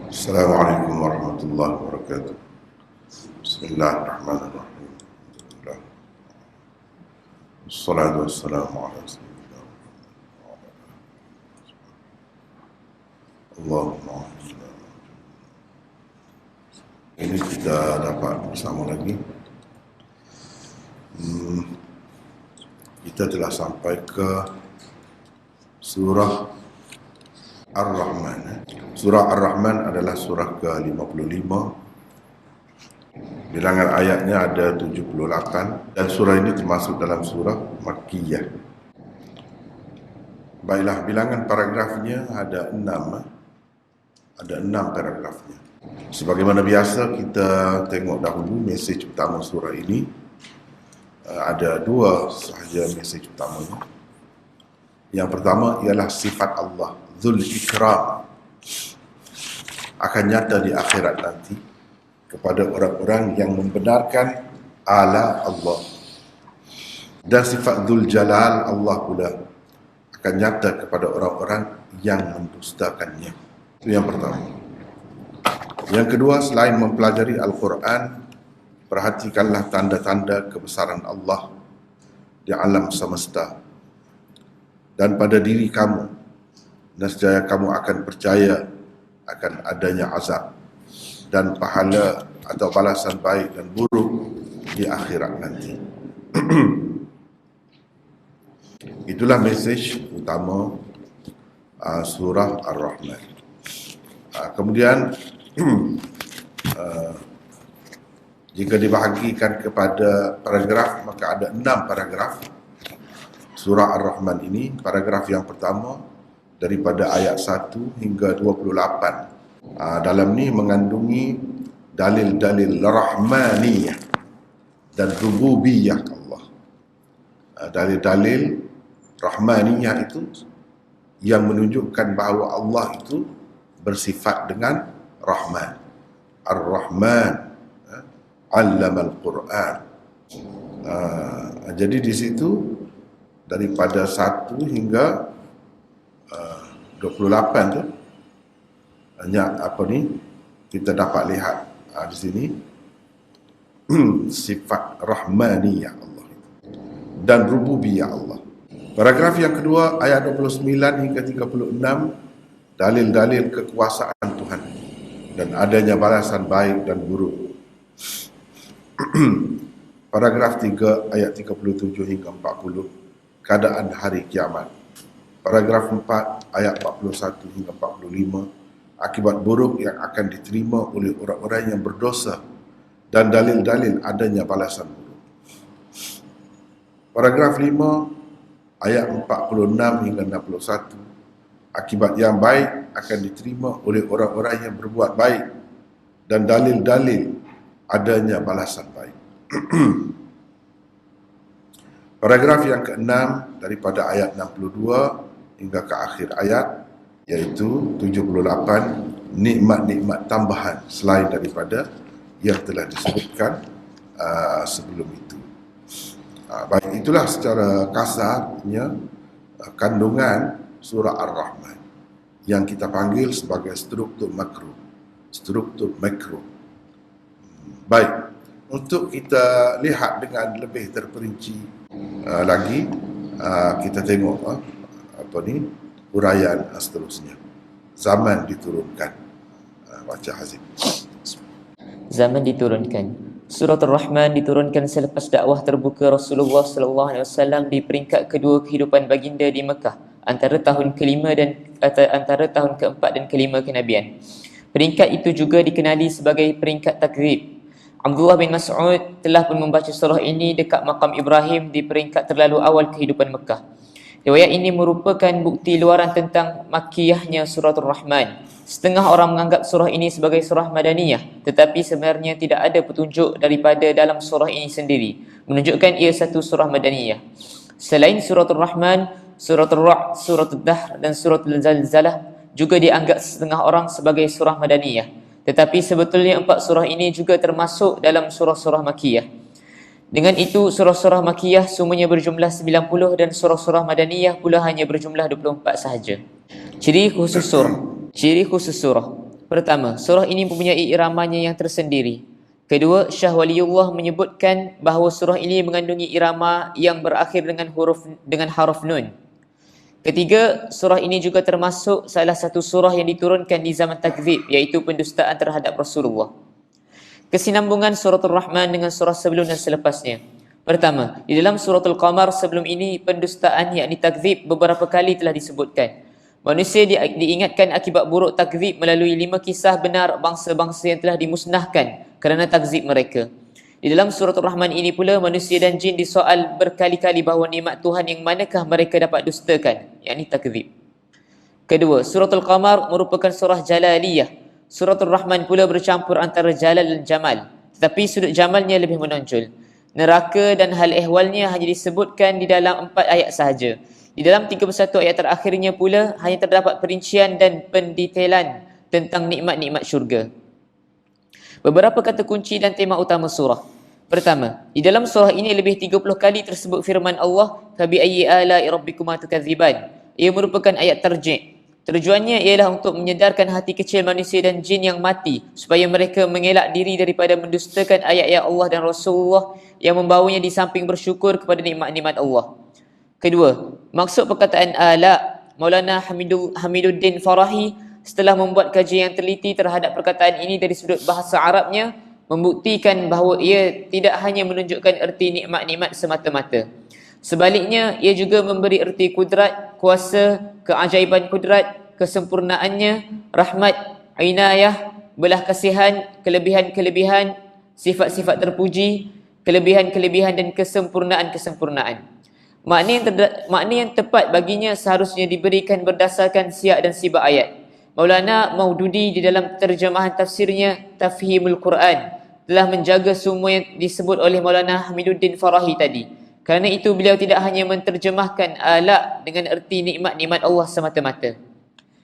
Assalamualaikum warahmatullahi wabarakatuh. Bismillahirrahmanirrahim. Wassalatu wassalamu ala sayyidina Allahumma. Ini kita dapat bersama lagi. Kita telah sampai ke surah Ar-Rahman. Surah Ar-Rahman adalah surah ke-55. Bilangan ayatnya ada 78 dan surah ini termasuk dalam surah Makkiyah. Baiklah, bilangan paragrafnya ada 6. Ada 6 paragrafnya. Sebagaimana biasa, kita tengok dahulu mesej utama surah ini. Ada 2 sahaja mesej utamanya. Yang pertama ialah sifat Allah, Dzul Ikram, akan nyata di akhirat nanti kepada orang-orang yang membenarkan ala Allah. Dan sifat Dzul Jalal Allah pula akan nyata kepada orang-orang yang mendustakannya. Itu yang pertama. Yang kedua, selain mempelajari Al-Quran, perhatikanlah tanda-tanda kebesaran Allah di alam semesta dan pada diri kamu, nescaya kamu akan percaya akan adanya azab dan pahala atau balasan baik dan buruk di akhirat nanti. Itulah mesej utama surah Ar-Rahman. Kemudian jika dibahagikan kepada paragraf, maka ada 6 paragraf surah Ar-Rahman ini. Paragraf yang pertama daripada ayat 1 hingga 28. Dalam ni mengandungi dalil-dalil rahmaniyah dan rububiyah Allah. Dalil-dalil rahmaniyah itu yang menunjukkan bahawa Allah itu bersifat dengan Rahman. Ar-Rahman, Allamal Quran. Jadi di situ daripada 1 hingga 28 tu hanya kita dapat lihat di sini sifat rahmaniyah Allah dan rububiyah Allah. Paragraf yang kedua ayat 29 hingga 36, dalil-dalil kekuasaan Tuhan dan adanya balasan baik dan buruk. Paragraf 3 ayat 37 hingga 40, keadaan hari kiamat. Paragraf 4 ayat 41 hingga 45, akibat buruk yang akan diterima oleh orang-orang yang berdosa dan dalil-dalil adanya balasan buruk. Paragraf 5 ayat 46 hingga 61, akibat yang baik akan diterima oleh orang-orang yang berbuat baik dan dalil-dalil adanya balasan baik. Paragraf yang ke-6 daripada ayat 62 hingga ke akhir ayat, iaitu 78 nikmat-nikmat tambahan selain daripada yang telah disebutkan sebelum itu. Baik, itulah secara kasarnya kandungan surah Ar-Rahman yang kita panggil sebagai struktur makro. Struktur makro. Baik, untuk kita lihat dengan lebih terperinci lagi, kita tengok uraian seterusnya. Zaman diturunkan. Baca Hazim. Zaman diturunkan. Surah Ar-Rahman diturunkan selepas dakwah terbuka Rasulullah SAW di peringkat kedua kehidupan baginda di Mekah, antara tahun ke-5 dan antara tahun ke-4 dan ke-5 kenabian. Peringkat itu juga dikenali sebagai peringkat takrib. Abdullah bin Mas'ud telah pun membaca surah ini dekat makam Ibrahim di peringkat terlalu awal kehidupan Mekah. Riwayat ini merupakan bukti luaran tentang makiyahnya surah Ar-Rahman. Setengah orang menganggap surah ini sebagai surah Madaniyah, tetapi sebenarnya tidak ada petunjuk daripada dalam surah ini sendiri menunjukkan ia satu surah Madaniyah. Selain surah Ar-Rahman, surah Ar-Ra'd, surah Ad-Dahr dan surah Al-Zalzalah juga dianggap setengah orang sebagai surah Madaniyah. Tetapi sebetulnya 4 surah ini juga termasuk dalam surah-surah Makiyah. Dengan itu, surah-surah Makiyah semuanya berjumlah 90 dan surah-surah Madaniyah pula hanya berjumlah 24 sahaja. Ciri khusus surah. Pertama, surah ini mempunyai iramanya yang tersendiri. Kedua, Syah Waliullah menyebutkan bahawa surah ini mengandungi irama yang berakhir dengan haruf nun. Ketiga, surah ini juga termasuk salah satu surah yang diturunkan di zaman takzib, iaitu pendustaan terhadap Rasulullah. Kesinambungan suratul Rahman dengan surah sebelum dan selepasnya. Pertama, di dalam suratul Qamar sebelum ini pendustaan yakni takzib beberapa kali telah disebutkan. Manusia diingatkan akibat buruk takzib melalui 5 kisah benar bangsa-bangsa yang telah dimusnahkan kerana takzib mereka. Di dalam suratul Rahman ini pula manusia dan jin disoal berkali-kali bahawa nikmat Tuhan yang manakah mereka dapat dustakan, yakni takzib. Kedua, suratul Qamar merupakan surah Jalaliyah. Suratul Rahman pula bercampur antara Jalal dan Jamal, tetapi sudut Jamalnya lebih menonjol. Neraka dan hal ehwalnya hanya disebutkan di dalam 4 ayat sahaja. Di dalam 31 ayat terakhirnya pula hanya terdapat perincian dan pendetailan tentang nikmat-nikmat syurga. Beberapa kata kunci dan tema utama surah. Pertama, di dalam surah ini lebih 30 kali tersebut firman Allah, "Fabi ayyi ala'i rabbikuma tukadziban." Ia merupakan ayat tarjih. Tujuannya ialah untuk menyedarkan hati kecil manusia dan jin yang mati supaya mereka mengelak diri daripada mendustakan ayat-ayat Allah dan Rasulullah yang membawanya di samping bersyukur kepada nikmat-nikmat Allah. Kedua, maksud perkataan ala, Maulana Hamiduddin Farahi setelah membuat kajian yang teliti terhadap perkataan ini dari sudut bahasa Arabnya, membuktikan bahawa ia tidak hanya menunjukkan erti nikmat-nikmat semata-mata. Sebaliknya, ia juga memberi erti kudrat, kuasa, keajaiban kudrat, kesempurnaannya, rahmat, inayah, belah kasihan, kelebihan-kelebihan, sifat-sifat terpuji, kelebihan-kelebihan dan kesempurnaan-kesempurnaan. Makna yang tepat baginya seharusnya diberikan berdasarkan siyak dan sibak ayat. Maulana Maududi di dalam terjemahan tafsirnya Tafhimul Quran telah menjaga semua yang disebut oleh Maulana Hamiduddin Farahi tadi. Kerana itu beliau tidak hanya menterjemahkan ala dengan erti nikmat-nikmat Allah semata-mata.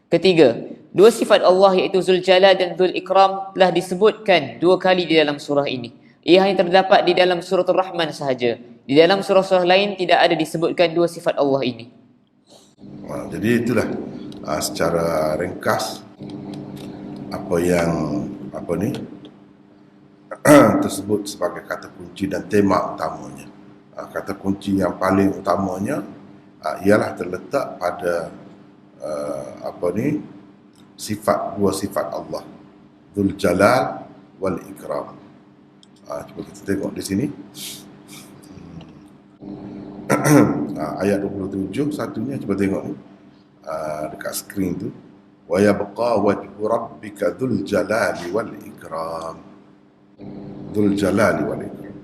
Ketiga, 2 sifat Allah iaitu Zul Jalal dan Zul Ikram telah disebutkan 2 kali di dalam surah ini. Ia hanya terdapat di dalam suratul Rahman sahaja. Di dalam surah-surah lain tidak ada disebutkan 2 sifat Allah ini. Jadi itulah secara ringkas apa yang tersebut sebagai kata kunci dan tema utamanya. Kata kunci yang paling utamanya ialah terletak pada sifat 2 sifat Allah, Dzul Jalal wal Ikram. Cuba kita tengok di sini. Ayat 27 satunya, cuba tengok ni. Dekat skrin tu. Wa yabqa wajhu rabbika dzul jalali wal ikram. Dzul jalali wal ikram.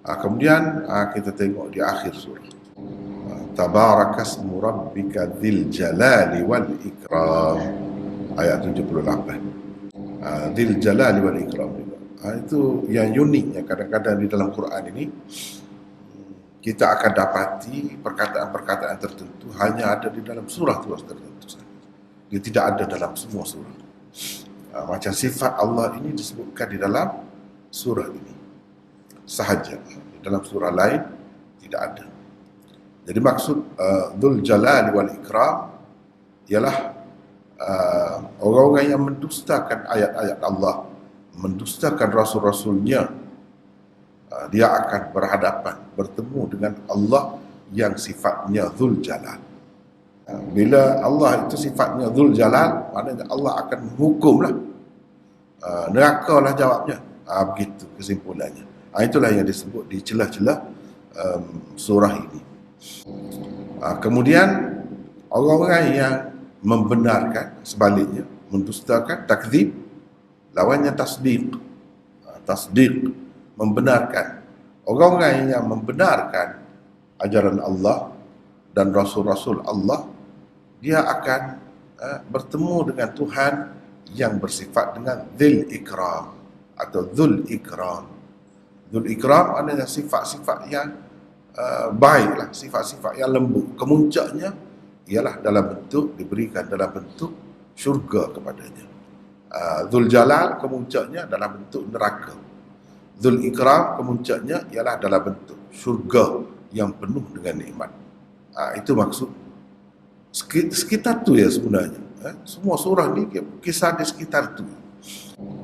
Kemudian kita tengok di akhir surah. Tabarakasmu rabbika dzil jalali wal ikram. Ayat 78. Dzil jalali wal ikram. Itu yang uniknya kadang-kadang di dalam Quran ini kita akan dapati perkataan-perkataan tertentu hanya ada di dalam surah tertentu saja. Dia tidak ada dalam semua surah. Macam sifat Allah ini disebutkan di dalam surah ini sahaja. Di dalam surah lain tidak ada. Jadi maksud Dzul Jalali wal Ikram ialah orang-orang yang mendustakan ayat-ayat Allah, mendustakan rasul-rasulnya, dia akan bertemu dengan Allah yang sifatnya Dzul Jalal. Bila Allah itu sifatnya Dzul Jalal, maknanya Allah akan menghukumlah. Neraka lah jawabnya. Begitu kesimpulannya. Itulah yang disebut di celah-celah surah ini. Kemudian orang-orang yang membenarkan, sebaliknya mendustakan, takdzib, lawannya tasdiq. Tasdiq, membenarkan. Orang-orang yang membenarkan ajaran Allah dan rasul-rasul Allah, dia akan bertemu dengan Tuhan yang bersifat dengan Dzul Ikram atau Dzul Ikram. Dzul Ikram adalah sifat-sifat yang baiklah, sifat-sifat yang lembut. Kemuncaknya ialah diberikan dalam bentuk syurga kepadanya. Dzul Jalal kemuncaknya dalam bentuk neraka. Dzul Ikram kemuncaknya ialah dalam bentuk syurga yang penuh dengan nikmat. Itu maksud sekitar tu ya sebenarnya. Semua surah ni kisah di sekitar tu.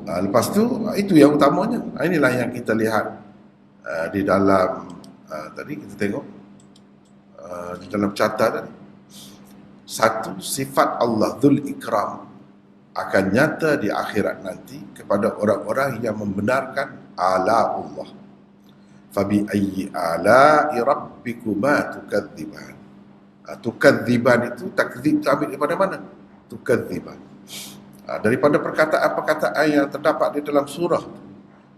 Lepas tu, itu yang utamanya. Inilah yang kita lihat di dalam, tadi kita tengok, di dalam catatan. Satu, sifat Allah Dzul Ikram akan nyata di akhirat nanti kepada orang-orang yang membenarkan ala Allah. Fabi ayyi ala'i rabbikuma tukadziban. Tukadziban itu takdzib ambil daripada mana? Tukadziban. Daripada perkataan-perkataan yang terdapat di dalam surah,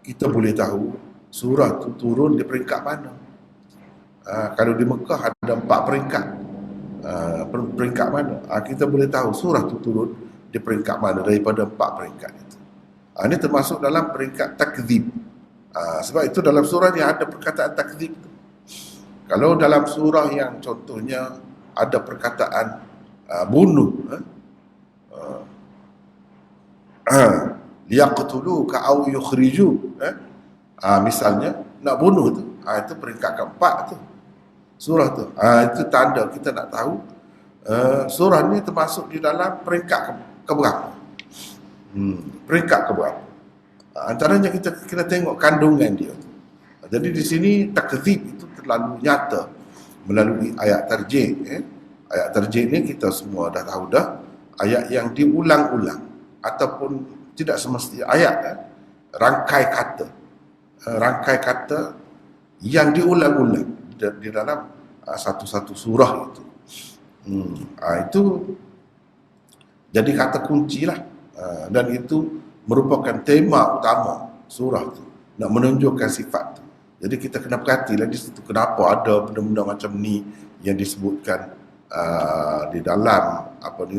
kita boleh tahu surah itu turun di peringkat mana. Kalau di Mekah ada 4 peringkat. Peringkat mana? Kita boleh tahu surah itu turun di peringkat mana daripada 4 peringkat itu. Ini termasuk dalam peringkat takdzib. Sebab itu dalam surah ni ada perkataan takdzib. Kalau dalam surah yang contohnya ada perkataan bunuh, liyaqtuluka aw yukhriju, misalnya nak bunuh tu, itu peringkat keempat tu surah tu. Itu tanda kita nak tahu surah ni termasuk di dalam peringkat keberapa. Peringkat keberapa. Antaranya kita kena tengok kandungan dia. Jadi di sini takdzib itu terlalu nyata melalui ayat tarjih. Ayat tarjih ni kita semua dah tahu dah, ayat yang diulang-ulang ataupun tidak semestinya ayat, rangkai kata yang diulang-ulang di dalam satu-satu surah itu. Itu jadi kata kunci lah, dan itu merupakan tema utama surah tu, nak menunjukkan sifat tu. Jadi kita kena perhatilah di situ kenapa ada benda-benda macam ni yang disebutkan di dalam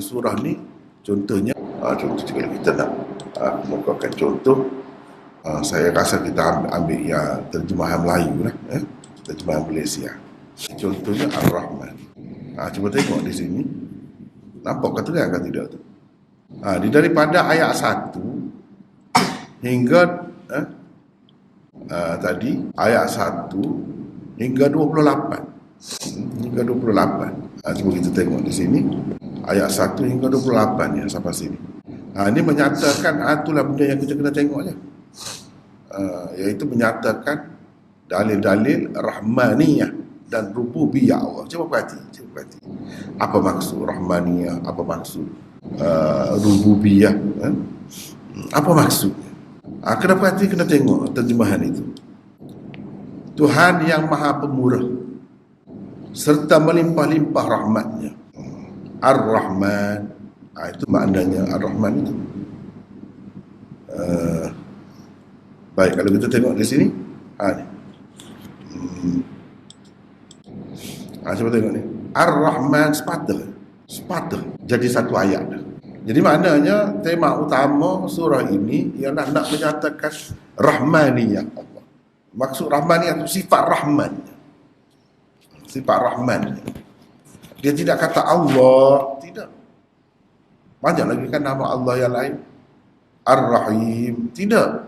surah ni. Contohnya, contoh kalau kita nak mengumpulkan contoh, saya rasa kita ambil yang terjemahan Melayu lah, terjemahan Malaysia. Contohnya Ar-Rahman. Cuba tengok di sini, nampak ke terang ke tidak tu? Di daripada ayat 1 hingga tadi ayat 1 hingga 28. Hingga 28. Cuba kita tengok di sini ayat 1 hingga 28 ya, sampai sini. Ini menyatakan itulah benda yang kita kena tengoknya. Iaitu menyatakan dalil-dalil rahmaniyah dan rububiyah Allah. Cuba perhati. Apa maksud rahmaniyah? Apa maksud rububiyah? Apa maksudnya? Kena perhati, kena tengok terjemahan itu. Tuhan yang Maha Pemurah serta melimpah-limpah rahmatnya. Ar-Rahman, itu maknanya Ar-Rahman itu. Baik, kalau kita tengok di sini, coba tengok ni. Ar-Rahman sepatah jadi satu ayat dah. Jadi maknanya tema utama surah ini ialah nak menyatakan rahmaniyah Allah. Maksud rahmaniyah itu sifat rahmannya. Sifat rahmannya. Dia tidak kata Allah, tidak. Banyak lagi kan nama Allah yang lain. Ar-Rahim, tidak.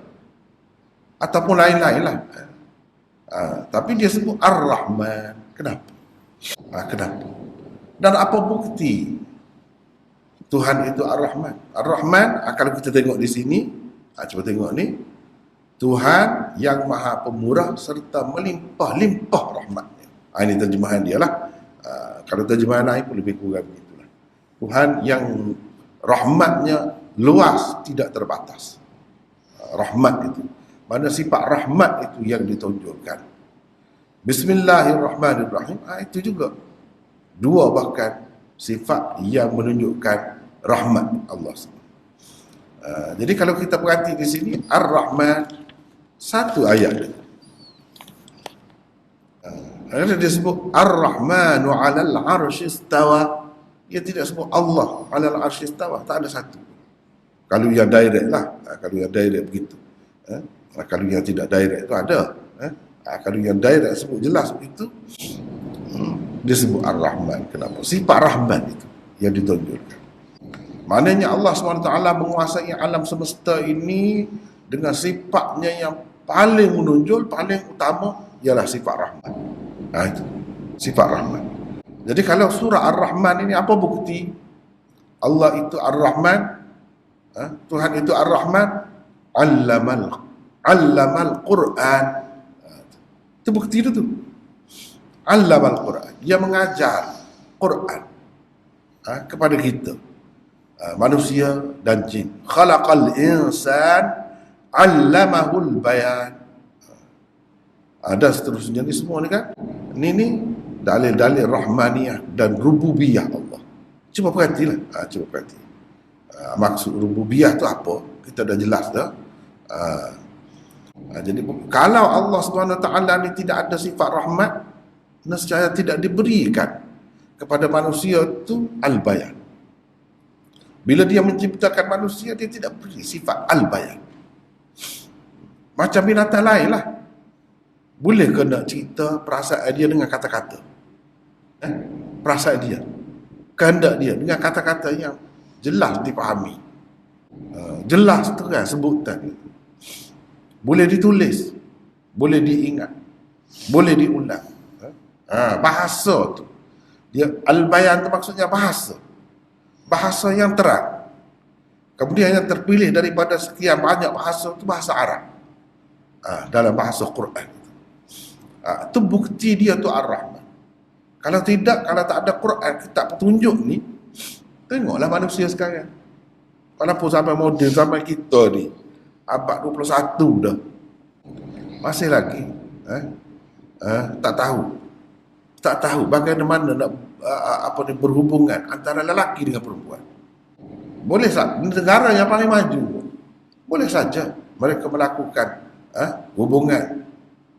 Ataupun lain-lain lah. Tapi dia sebut Ar-Rahman. Kenapa? Kenapa? Dan apa bukti Tuhan itu Ar-Rahman? Ar-Rahman, kalau kita tengok di sini, coba tengok ni, Tuhan yang Maha Pemurah serta melimpah-limpah rahmatnya. Ini terjemahan dia lah. Kalau terjemahan lain pun lebih kurang begitulah. Tuhan yang rahmatnya luas, tidak terbatas. Rahmat itu. Mana sifat rahmat itu yang ditunjukkan. Bismillahirrahmanirrahim. Itu juga. Dua bahkan sifat yang menunjukkan rahmat Allah. Jadi kalau kita perhati di sini, Ar-Rahman, satu ayat. Dia disebut Ar-Rahmanu 'alal 'arsy istawa. Dia tidak sebut Allah 'alal 'arsy istawa, tak ada satu. Kalau yang direct lah, kalau yang direct begitu. Kalau yang tidak direct itu ada. Kalau yang direct sebut jelas begitu, dia sebut Ar-Rahman. Kenapa? Sifat Rahman itu yang ditunjukkan. Maknanya Allah SWT menguasai alam semesta ini dengan sifatnya yang paling menonjol, paling utama ialah sifat Rahman. Itu sifat Rahman. Jadi kalau surah Ar-Rahman ini apa bukti? Allah itu Ar-Rahman, Tuhan itu Ar-Rahman, allamal Quran. Itu bukti itu tuh. Allamal Quran. Dia mengajar Quran kepada kita, manusia dan jin. Khalaqal insan, allamahul bayan. Ada seterusnya ni semua ni kan. Ini dalil-dalil rahmaniyah dan rububiyah Allah. Cuba perhatilah. Cuba perhati. Maksud rububiyah tu apa? Kita dah jelas dah. Jadi kalau Allah SWT ni tidak ada sifat rahmat, nescaya tidak diberikan kepada manusia tu al-bayan. Bila dia menciptakan manusia, dia tidak beri sifat al-bayan. Macam binatang lain lah. Boleh ke nak cerita perasaan dia dengan kata-kata? Perasaan dia, kehendak dia dengan kata-kata yang jelas dipahami, jelas terang sebutan. Boleh ditulis, boleh diingat, boleh diulang. Bahasa tu, dia al-bayan tu maksudnya bahasa yang terang. Kemudian yang terpilih daripada sekian banyak bahasa tu bahasa Arab, dalam bahasa Quran. Itu bukti dia tu Ar-Rahman. Kalau tidak, kalau tak ada Quran, kitab petunjuk ni, tengoklah manusia sekarang. Walaupun sampai moden, sampai kita ni abad 21 dah, masih lagi tak tahu bagaimana nak berhubungan antara lelaki dengan perempuan. Boleh saja negara yang paling maju, boleh saja mereka melakukan hubungan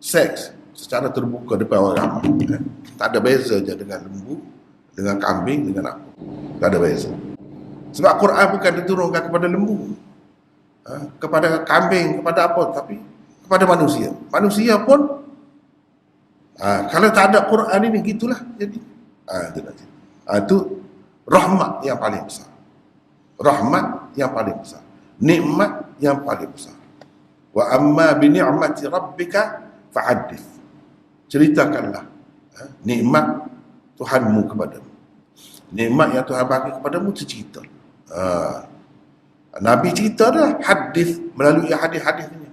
seks secara terbuka depan orang ramai. Tak ada beza je dengan lembu, dengan kambing, dengan apa. Tak ada beza. Sebab Quran bukan diturunkan kepada lembu, kepada kambing, kepada apa, tapi kepada manusia. Manusia pun kalau tak ada Quran ini, gitulah jadi. Itu rahmat yang paling besar. Rahmat yang paling besar. Nikmat yang paling besar. Wa amma bi ni'mati rabbika fa'addith. Ceritakanlah nikmat Tuhanmu kepadamu. Nikmat yang Tuhan bagi kepadamu, cerita. Nabi cerita dah hadis melalui hadis-hadisnya.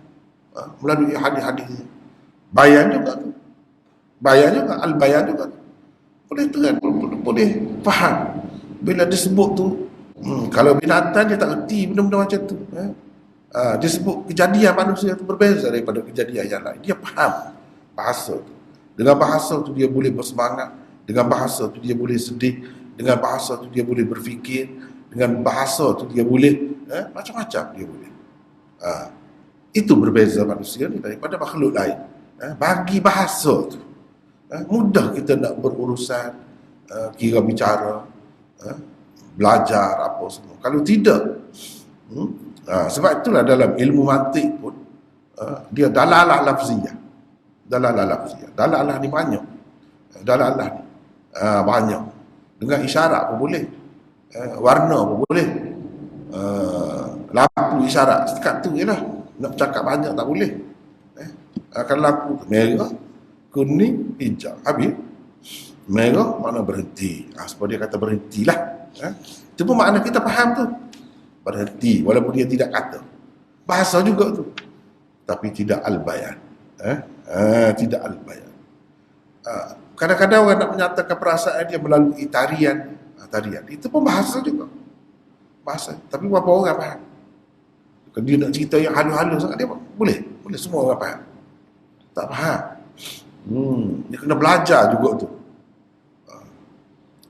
Melalui hadis-hadisnya. Bayan juga tu. Bayan juga, al-bayan juga. Boleh tu kan, boleh faham. Bila disebut tu, kalau binatang dia tak erti benda-benda macam tu. Dia sebut kejadian manusia tu berbeza daripada kejadian yang lain. Dia faham bahasa tu. Dengan bahasa tu dia boleh bersemangat, dengan bahasa tu dia boleh sedih, dengan bahasa tu dia boleh berfikir, dengan bahasa tu dia boleh macam-macam dia boleh. Itu berbeza manusia ni daripada makhluk lain. Bagi bahasa tu mudah kita nak berurusan, kira bicara, belajar apa semua. Kalau tidak, sebab itulah dalam ilmu mantik pun dia dalalah lafziyah. Dalalah ni banyak. Dalalah ni banyak. Dengan isyarat pun boleh, warna pun boleh, lampu isyarat sekat tu je lah. Nak cakap banyak tak boleh. Kalau lampu merah, kuning, hijau, habis. Merah makna berhenti. Sebab dia kata berhentilah. Itu pun makna kita faham tu. Berhenti, walaupun dia tidak kata. Bahasa juga tu. Tapi tidak al-bayan. Tidak al-bayan. Kadang-kadang orang nak menyatakan perasaan dia melalui tarian. Tarian. Itu pun bahasa juga. Bahasa. Tapi berapa orang faham? Kalau dia nak cerita yang halus-halus sangat, dia boleh. Boleh semua orang faham. Tak faham. Dia kena belajar juga tu.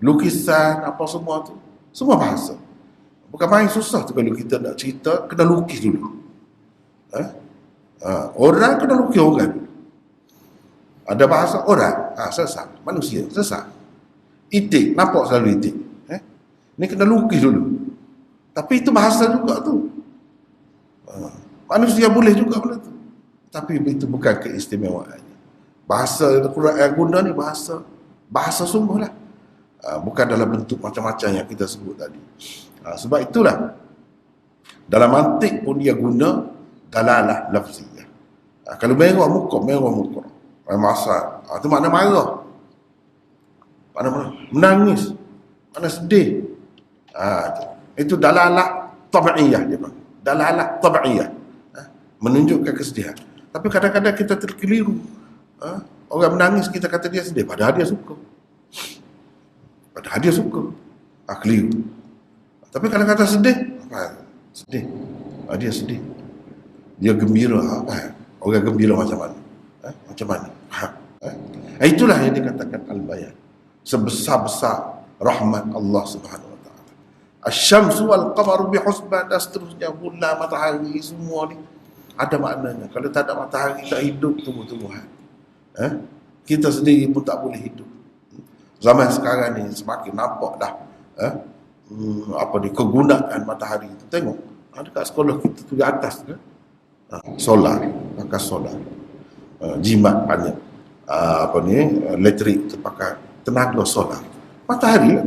Lukisan, apa semua tu. Semua bahasa. Bukan main susah tu kalau kita nak cerita, kena lukis dulu. Orang kena lukis orang dulu. Ada bahasa orang, sesat. Manusia, sesat. Itik, nampak selalu itik. Ni kena lukis dulu. Tapi itu bahasa juga tu. Manusia boleh juga benda tu. Tapi itu bukan keistimewaannya. Bahasa Al-Quran yang guna ni bahasa sungguh lah. Bukan dalam bentuk macam-macam yang kita sebut tadi. Sebab itulah dalam mantik pun dia guna dalalah lafziyah. Kalau merah muka. Masa itu makna marah, makna menangis, makna sedih, Itu dalalah tabi'iyah dia panggil. Dalalah tabi'iyah. Menunjukkan kesedihan. Tapi kadang-kadang kita terkeliru. Orang menangis kita kata dia sedih, padahal dia suka. Keliru. Tapi kalau kata sedih, sedih. Dia sedih. Dia gembira. Orang gembira macam mana? Macam mana? Itulah yang dikatakan al-bayan. Sebesar-besar rahmat Allah Subhanahu wa taala. Asy-syamsu wal qamaru bihusban, dan seterusnya, bulan, matahari, semua ni ada maknanya. Kalau tak ada matahari, tak hidup tumbuh-tumbuhan. Kita sendiri pun tak boleh hidup. Zaman sekarang ni semakin nampak dah kegunaan matahari itu. Tengok dekat sekolah kita tu di atas solar, pakai solar, jimat banyak elektrik tu pakai tenaga solar. Matahari lah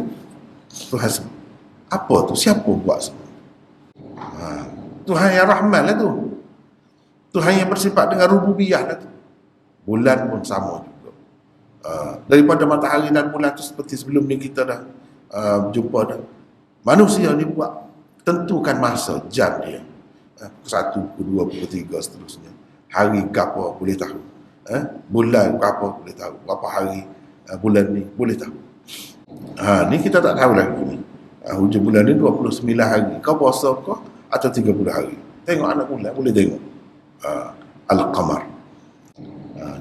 Tuhan sebut. Apa tu? Siapa buat semua? Tuhan yang Rahman lah tu. Tuhan yang bersifat dengan rububiyah lah tu. Bulan pun sama juga. Daripada matahari dan bulan tu seperti sebelum ni kita dah jumpa dah. Manusia ni buat, tentukan masa, jam dia. Pukul 1, pukul 2, pukul 3 seterusnya. Hari berapa boleh tahu. Bulan berapa boleh tahu. Berapa hari bulan ni boleh tahu. Ni kita tak tahu lagi ni. Hujung bulan ni 29 hari. Kau puasa kau atau 30 hari. Tengok anak bulan, boleh tengok. Al-Qamar.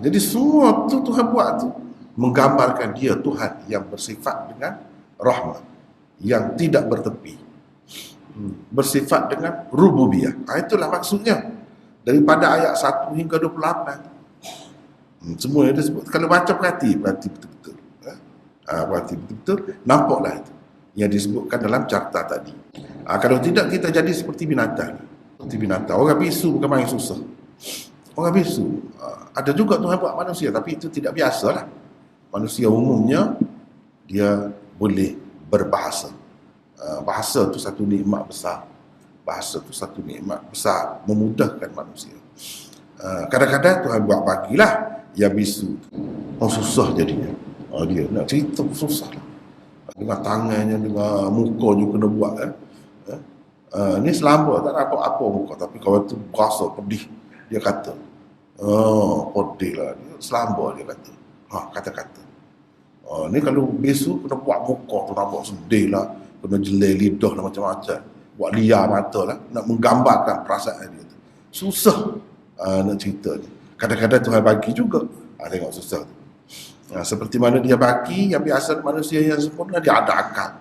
Jadi semua tu Tuhan buat tu menggambarkan dia Tuhan yang bersifat dengan rahmat, yang tidak bertepi, bersifat dengan rububiyah. Itulah maksudnya daripada ayat 1 hingga 28. Semua yang disebut. Kalau baca perhati betul-betul. Perhati betul-betul, nampaklah itu yang disebutkan dalam carta tadi. Kalau tidak, kita jadi seperti binatang. Orang bisu bukan main susah. Orang bisu. Ada juga Tuhan buat manusia, tapi itu tidak biasalah. Manusia umumnya dia boleh berbahasa. Bahasa tu satu nikmat besar. Memudahkan manusia. Kadang-kadang Tuhan buat bagilah yang bisu. Susah jadinya. Dia nak cerita susah lah. Dengan tangannya, dengan muka juga kena buat. Ni selamba tak nampak apa muka, tapi kawan tu berasa pedih. Dia kata, pedih lah. Selamba dia kata. Kata-kata. Ni kalau bisu kena buat muka tu nampak sedih lah. Kena jelai lidah lah macam-macam. Buat liar mata lah. Nak menggambarkan perasaan dia tu. Susah nak cerita ni. Kadang-kadang Tuhan bagi juga. Tengok susah tu. Seperti mana dia bagi yang biasa manusia yang sempurna, dia ada akal.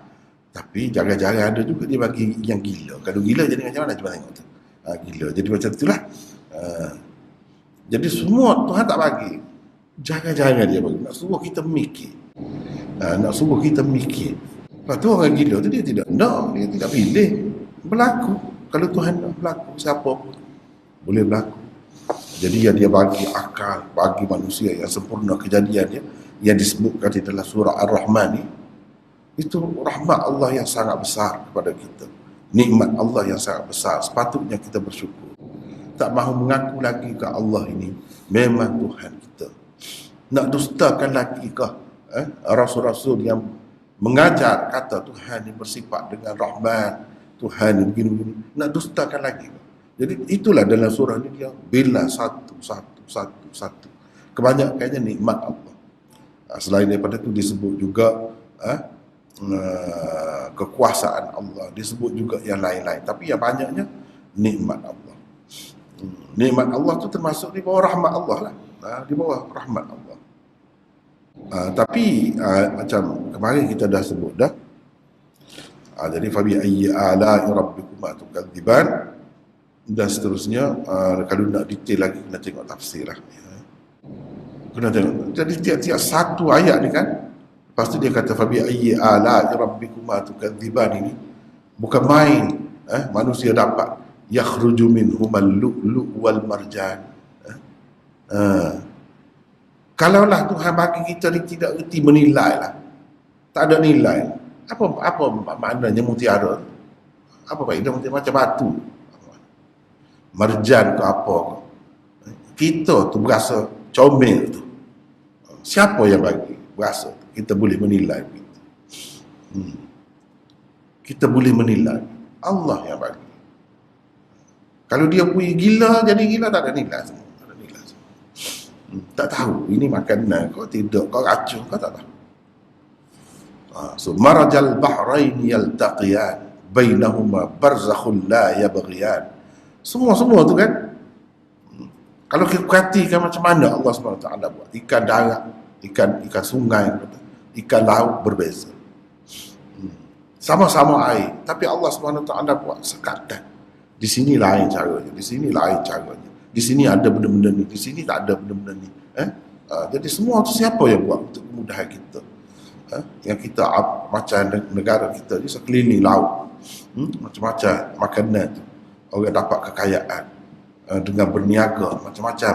Tapi jangan-jangan ada juga dia bagi yang gila. Kalau gila jadi macam mana? Cuba tengok tu. Gila. Jadi macam itulah. Jadi semua Tuhan tak bagi. Jangan-jangan dia bagi. Nak suruh kita mikir. Lepas tu orang gila tu dia tidak nak. Dia tidak pilih. Berlaku. Kalau Tuhan nak berlaku, siapa pun boleh berlaku. Jadi yang dia bagi akal, bagi manusia yang sempurna kejadian dia, yang disebutkan di dalam surah Ar-Rahman ni, itu rahmat Allah yang sangat besar kepada kita. Nikmat Allah yang sangat besar. Sepatutnya kita bersyukur. Tak mahu mengaku lagi ke Allah ini memang Tuhan kita. Nak dustakan lagi ke Rasul-Rasul yang mengajar kata Tuhan ini bersifat dengan rahmat, Tuhan ini begini-begini. Nak dustakan lagi ke? Jadi itulah dalam surah ni dia bila satu. Kebanyakannya nikmat Allah. Selain daripada itu disebut juga kekuasaan Allah, disebut juga yang lain-lain. Tapi yang banyaknya nikmat Allah. Nikmat Allah tu termasuk di bawah rahmat Allah lah. Di bawah rahmat Allah. Tapi macam kemarin kita dah sebut dah. Jadi fabi ayyi ala'i rabbikuma tukadziban. Dan seterusnya, kalau nak detail lagi kena tengok tafsir lah. Kena tengok. Jadi tiap-tiap satu ayat ni kan, lepas tu dia kata fabi ayyi ala'i rabbikuma tukadziban ini bukan main. Manusia dapat yakhruju minhumal lu'lu' wal marjan. Kalaulah Tuhan bagi kita ni tidak erti menilai lah, tak ada nilai. Apa maknanya mutiara? Apa baik dia macam batu? Marjan ke apa? Kita tu berasa comel tu. Siapa yang bagi? Berasa kita boleh menilai. kita boleh menilai. Allah yang bagi. Kalau dia pergi gila, jadi gila, tak ada nilai semua. Tak ada nilai semua. Tak tahu, ini makanan kau tidak, kau racun, kau tak tahu. So marajal bahrain yaltaqiyan bainahuma barzakhun la yabghiyan. Semua tu kan. Kalau kita perhatikan macam mana Allah SWT buat ikan darat, ikan sungai, ikan laut berbeza. Sama-sama air, tapi Allah SWT buat sekatan. Di sini lain caranya, di sini lain caranya. Di sini ada benda-benda ni, di sini tak ada benda-benda ni. Jadi semua tu siapa yang buat untuk kemudahan kita? Yang kita macam negara kita ni sekeliling laut, macam-macam makanan tu, orang dapat kekayaan dengan berniaga macam-macam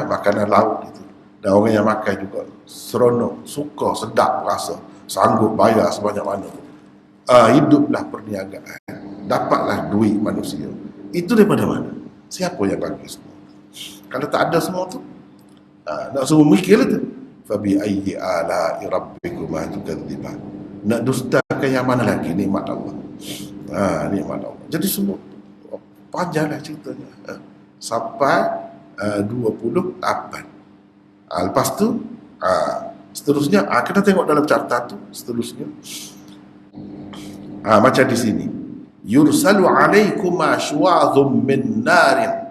makanan laut itu, dan orang yang makan juga seronok, suka, sedap rasa, sanggup bayar sebanyak mana. Hiduplah perniagaan, dapatlah duit manusia. Itu daripada mana? Siapa yang bagi semua? Kalau tak ada semua tu, nak suruh mikirlah tu. Fabi ayyi ala'i rabbikuma tukadziban. Nak dustakan yang mana lagi nikmat Allah? Nikmat Allah. Jadi semua panjanglah ceritanya. Sampai 28. Lepas tu seterusnya kita tengok dalam catatan tu seterusnya. Macam di sini. Yursalu alaikuma syuwadhum min narin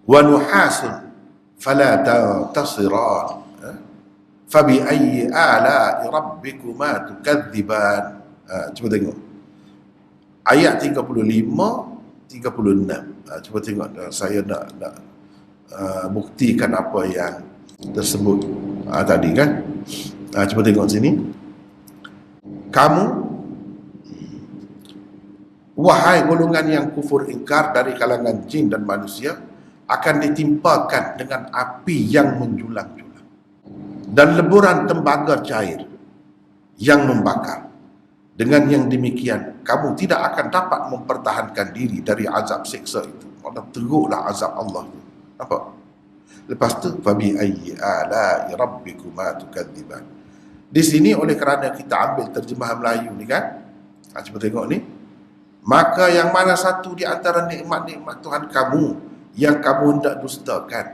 wa nuhasun fala tasiran. Fabi ayyi ala'i rabbikuma tukadziban. Cuba tengok ayat 35 36. Cuba tengok, saya nak buktikan apa yang tersebut tadi kan. Cuba tengok sini. Kamu, wahai golongan yang kufur ingkar dari kalangan jin dan manusia, akan ditimpakan dengan api yang menjulang-julang dan leburan tembaga cair yang membakar. Dengan yang demikian, kamu tidak akan dapat mempertahankan diri dari azab siksa itu. Mana teruklah azab Allah itu. Nampak? Lepas tu, fabi ayyi ala'i rabbikuma tukadziban. Di sini oleh kerana kita ambil terjemahan Melayu ni kan, cuba tengok ni. Maka yang mana satu di antara nikmat-nikmat Tuhan kamu yang kamu hendak dustakan.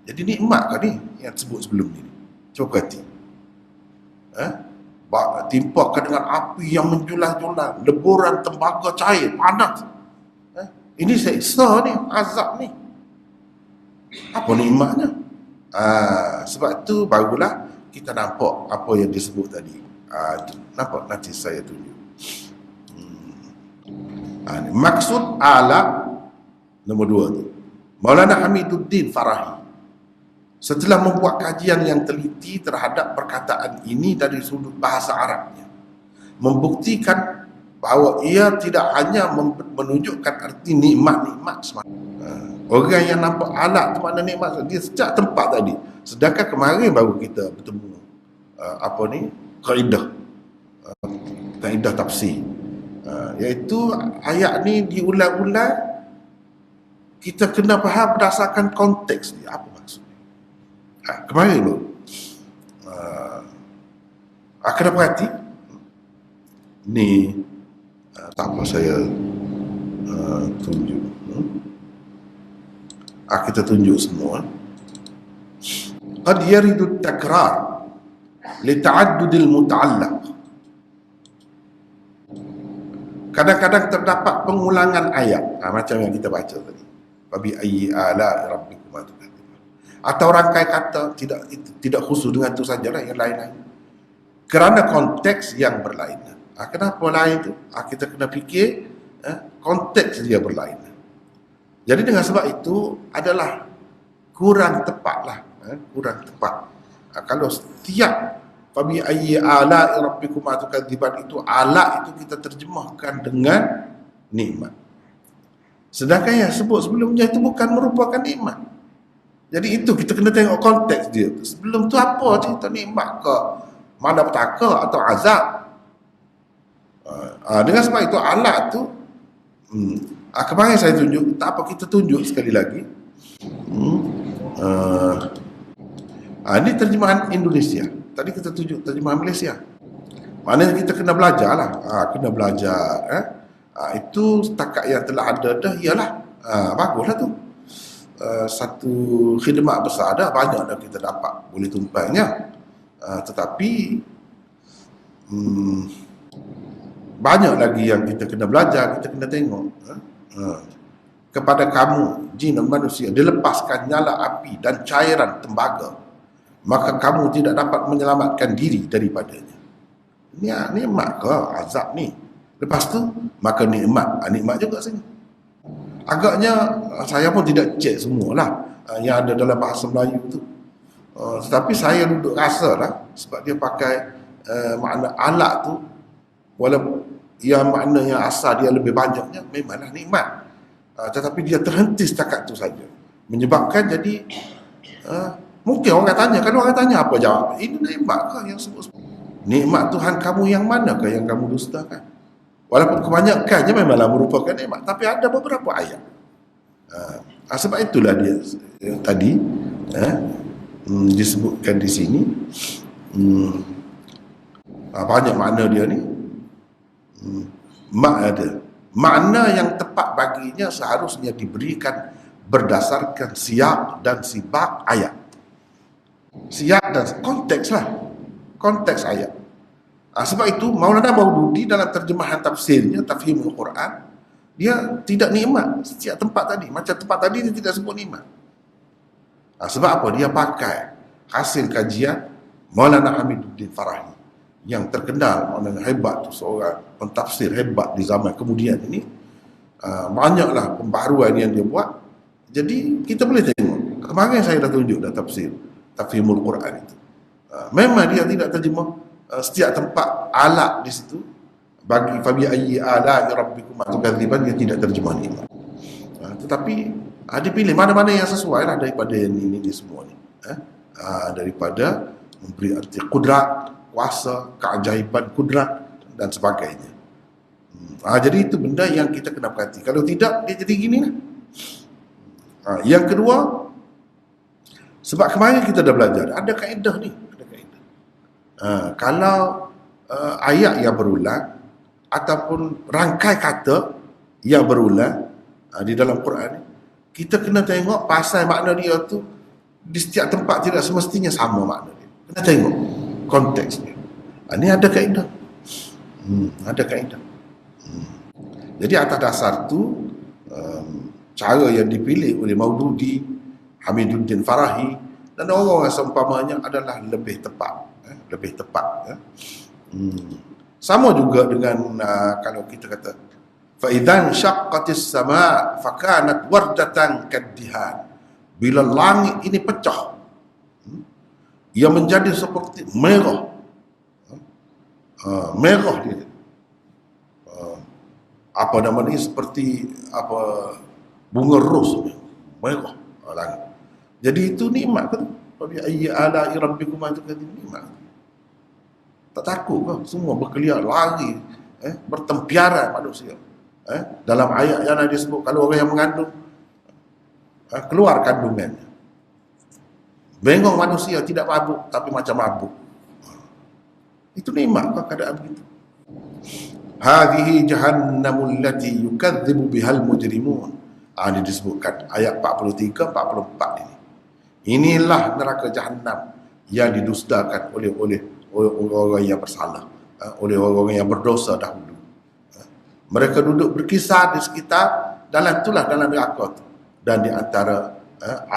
Jadi nikmat kan ni yang sebut sebelum ni. Cuba perhati. Timpakan dengan api yang menjulang-julang, leburan tembaga cair, panas. Ini seksa ni, azab ni. Apa nikmatnya? Sebab tu barulah kita nampak apa yang disebut tadi. Nampak? Nanti saya tunjuk. Maksud ala nombor 2 tu. Maulana Hamiduddin Farahi setelah membuat kajian yang teliti terhadap perkataan ini dari sudut bahasa Arabnya, membuktikan bahawa ia tidak hanya menunjukkan arti nikmat-nikmat semata. Orang yang nampak alat tu makna nikmat, dia sejak tempat tadi. Sedangkan kemarin baru kita bertemu kaedah tafsir, iaitu ayat ni diulang-ulang. Kita kena faham berdasarkan konteks dia, apa maksudnya. Kemarin tu kena perhati ni. Tak apa, saya tunjuk. Kita tunjuk semua. Qad yaridu takrar li ta'addudil muta'allaq. Kadang-kadang terdapat pengulangan ayat, macam yang kita baca tadi. Fabi ayyi ala'i rabbikuma tukadziban. Atau rangkai kata tidak khusus dengan itu sajalah, yang lain-lain. Kerana konteks yang berlainan. Kenapa lain tu? Kita kena fikir konteks dia berlainan. Jadi dengan sebab itu adalah kurang tepatlah, kurang tepat. Kalau setiap fabi ayyi ala'i rabbikuma tukadziban itu, ala itu kita terjemahkan dengan nikmat. Sedangkan yang sebut sebelumnya itu bukan merupakan nikmat. Jadi itu kita kena tengok konteks dia. Sebelum tu apa cerita nikmat ke malapetaka atau azab. Dengan sebab itu alat tu kemarin saya tunjuk, tak apa kita tunjuk sekali lagi. Ini terjemahan Indonesia. Tadi kita tunjuk terjemahan Malaysia. Maknanya kita kena belajar lah. Kena belajar. Itu setakat yang telah ada dah, ialah baguslah tu. Satu khidmat besar dah, banyak dah kita dapat boleh tumpangnya. Tetapi banyak lagi yang kita kena belajar, kita kena tengok. Kepada kamu, jin dan manusia, dilepaskan nyala api dan cairan tembaga, maka kamu tidak dapat menyelamatkan diri daripadanya. Ini nikmat ke azab ni? Lepas tu, maka nikmat. Nikmat juga sini. Agaknya saya pun tidak cek semualah yang ada dalam bahasa Melayu tu. Tetapi saya duduk rasa lah, sebab dia pakai makna alat tu, walaupun yang makna yang asal dia lebih banyaknya, memanglah nikmat. Tetapi dia terhenti setakat tu saja, menyebabkan jadi mungkin orang tanya, kalau orang tanya apa jawab? Ini nikmat ke yang sebut? Nikmat Tuhan kamu yang manakah yang kamu dustakan? Walaupun kebanyakannya memanglah merupakan nikmat, tapi ada beberapa ayat. Sebab itulah dia tadi disebutkan di sini banyak makna dia ni. Makna yang tepat baginya seharusnya diberikan berdasarkan siyak dan sibak ayat. Siyak dan konteks lah, konteks ayat. Sebab itu Maulana Maududi dalam terjemahan tafsirnya, Tafhimul Quran, dia tidak nikmat setiap tempat tadi. Macam tempat tadi dia tidak sebut nikmat. Sebab apa? Dia pakai hasil kajian Maulana Hamiduddin Farahi yang terkenal, Maulana hebat tu, seorang pentafsir hebat di zaman kemudian ini. Banyaklah pembaharuan yang dia buat. Jadi kita boleh tengok, kemarin saya dah tunjuk dah tafsir Tafhimul Quran itu. Memang dia tidak terjemah setiap tempat alat di situ. Bagi fabi ayyi ala rabbikum tukadziban, dia tidak terjemah nikmat. Tetapi dipilih mana-mana yang sesuai lah daripada yang ini semua ni. Daripada memberi arti kudrat, kuasa, keajaiban kudrat dan sebagainya. Jadi itu benda yang kita kena perhati. Kalau tidak, dia jadi gini lah. Yang kedua, sebab kemarin kita dah belajar, ada kaedah ni. Kalau ayat yang berulang ataupun rangkai kata yang berulang di dalam Quran ni, kita kena tengok pasal makna dia tu di setiap tempat tidak semestinya sama makna dia. Kena tengok konteksnya. Ini ada kaedah. Ada kaedah. Jadi atas dasar tu, cara yang dipilih oleh Maududi, Hamiduddin Farahi dan orang-orang seumpamanya adalah lebih tepat. Lebih tepat. Sama juga dengan kalau kita kata fa idzan syaqqatis sama fakanat wardatan kaddihan, bila langit ini pecah, ia menjadi seperti merah. Merah dia. Apa nama ni, seperti bunga ros, merah langit. Jadi itu nikmat ke? Fa bi ayyi ala rabbikum tukadziban, nikmat. Tak takut ke? Semua berkeliar, lari, bertempiaran manusia. Dalam ayat yang ada disebut, kalau orang yang mengandung, keluar kandungannya. Bengong manusia, tidak mabuk, tapi macam mabuk. Itu nikmat ke keadaan begitu? Hadhihi jahannamul lati yukadzibu bihal mujrimun. Ini disebutkan ayat 43, 44 ini. Inilah neraka jahannam yang didustakan oleh orang-orang yang bersalah, oleh orang-orang yang berdosa dahulu. Mereka duduk berkisar di sekitar dalam neraka tu, dan di antara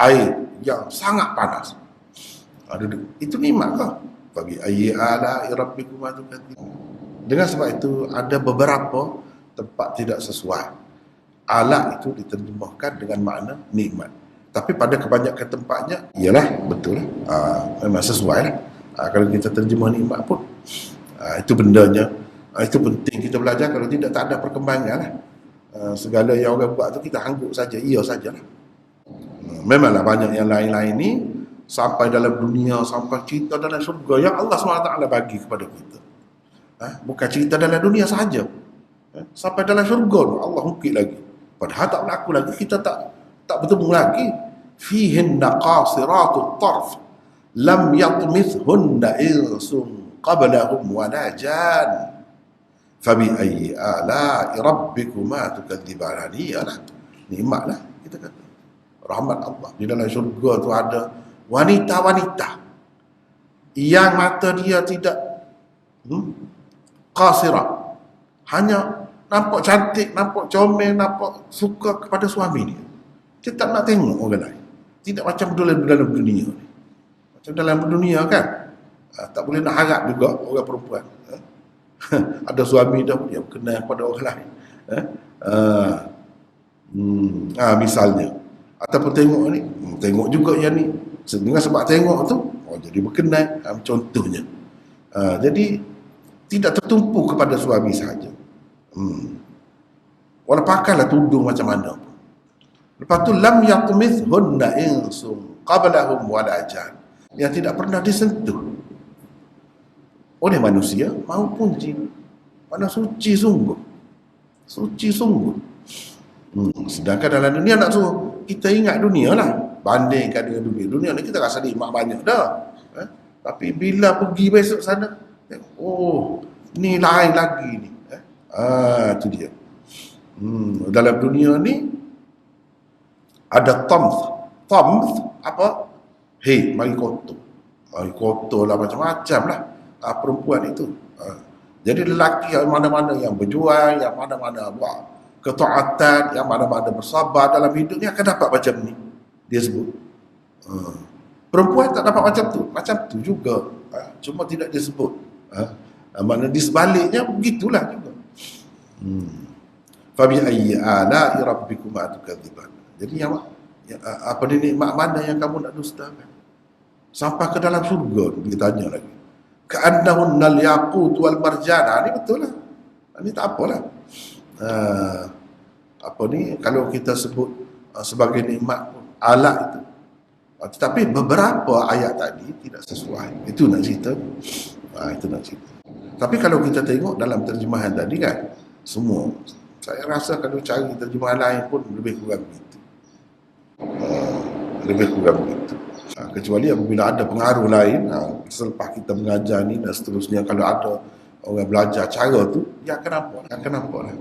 air yang sangat panas. Itu nikmat ke? Bagi ayyi ala rabbikum tukadziban. Dengan sebab itu ada beberapa tempat tidak sesuai. Alat itu diterjemahkan dengan makna nikmat. Tapi pada kebanyakan tempatnya, ialah betul, memang sesuai lah. Kalau kita terjemah nikmat pun, itu bendanya. Itu penting kita belajar. Kalau tidak, tak ada perkembangan lah. Segala yang orang buat tu kita anggap saja, iya sajalah. Memanglah banyak yang lain-lain ni sampai dalam dunia, sampai cerita dalam syurga yang Allah SWT bagi kepada kita. Bukan cerita dalam dunia sahaja, sampai dalam syurga tu Allah ungkit lagi. Padahal tak berlaku lagi, kita tak bertemu lagi. Fihinna qasiratut tarf lam yatmithunna insun qablahum wala jan fabi ayyi ala'i rabbikuma tukadziban. Iyalah nikmatlah kita kata rahmat Allah. Di dalam syurga tu ada wanita-wanita yang mata dia tidak qasirah, hanya nampak cantik, nampak comel, nampak suka kepada suami dia. Dia tak nak tengok orang lain. Tidak macam dalam dunia ni. Macam dalam dunia kan, tak boleh nak harap juga orang perempuan ada suami dah dia berkenal pada orang lain. Misalnya, ataupun tengok ni, tengok juga yang ni, dengan sebab tengok tu jadi berkenal, contohnya. Jadi tidak tertumpu kepada suami sahaja. Walau pakailah tudung macam mana pun. Lepas tu lam yatmithunna insun qablahum wala jan, yang tidak pernah disentuh oleh manusia maupun jin. Mana suci sungguh. Suci sungguh. Sedangkan dalam dunia nak suruh kita ingat dunia lah, bandingkan dengan dunia. Dunia ni kita rasa nikmat banyak dah. Tapi bila pergi besok sana, oh, ni lain lagi ni. Itu dia. Dalam dunia ni ada tamth apa? Hei, mari kotor. Mari kotor lah, macam-macam lah perempuan itu. Jadi lelaki yang mana-mana yang berjuang, yang mana-mana buat ketaatan, yang mana-mana bersabar dalam hidup ni akan dapat macam ni. Dia sebut. Perempuan tak dapat macam tu juga. Cuma tidak disebut. Mana di sebaliknya begitulah juga. Fabi ayyi ala'i rabbikuma tukadziban. Jadi yang apa ni, nikmat mana yang kamu nak dustakan? Sampai ke dalam surga dia tanya lagi. Ka'annahunal yaqut wal marjan. Ini betul lah. Ini tak apalah. Apa ni, kalau kita sebut sebagai nikmat alat itu. Tetapi beberapa ayat tadi tidak sesuai. Itu nak cerita. Itu nak cerita. Tapi kalau kita tengok dalam terjemahan tadi kan, semua, saya rasa kalau cari terjemahan lain pun lebih kurang begitu. Lebih kurang begitu. Kecuali apabila ada pengaruh lain, selepas kita mengajar ni dan seterusnya, kalau ada orang belajar cara tu, dia akan nampak lah.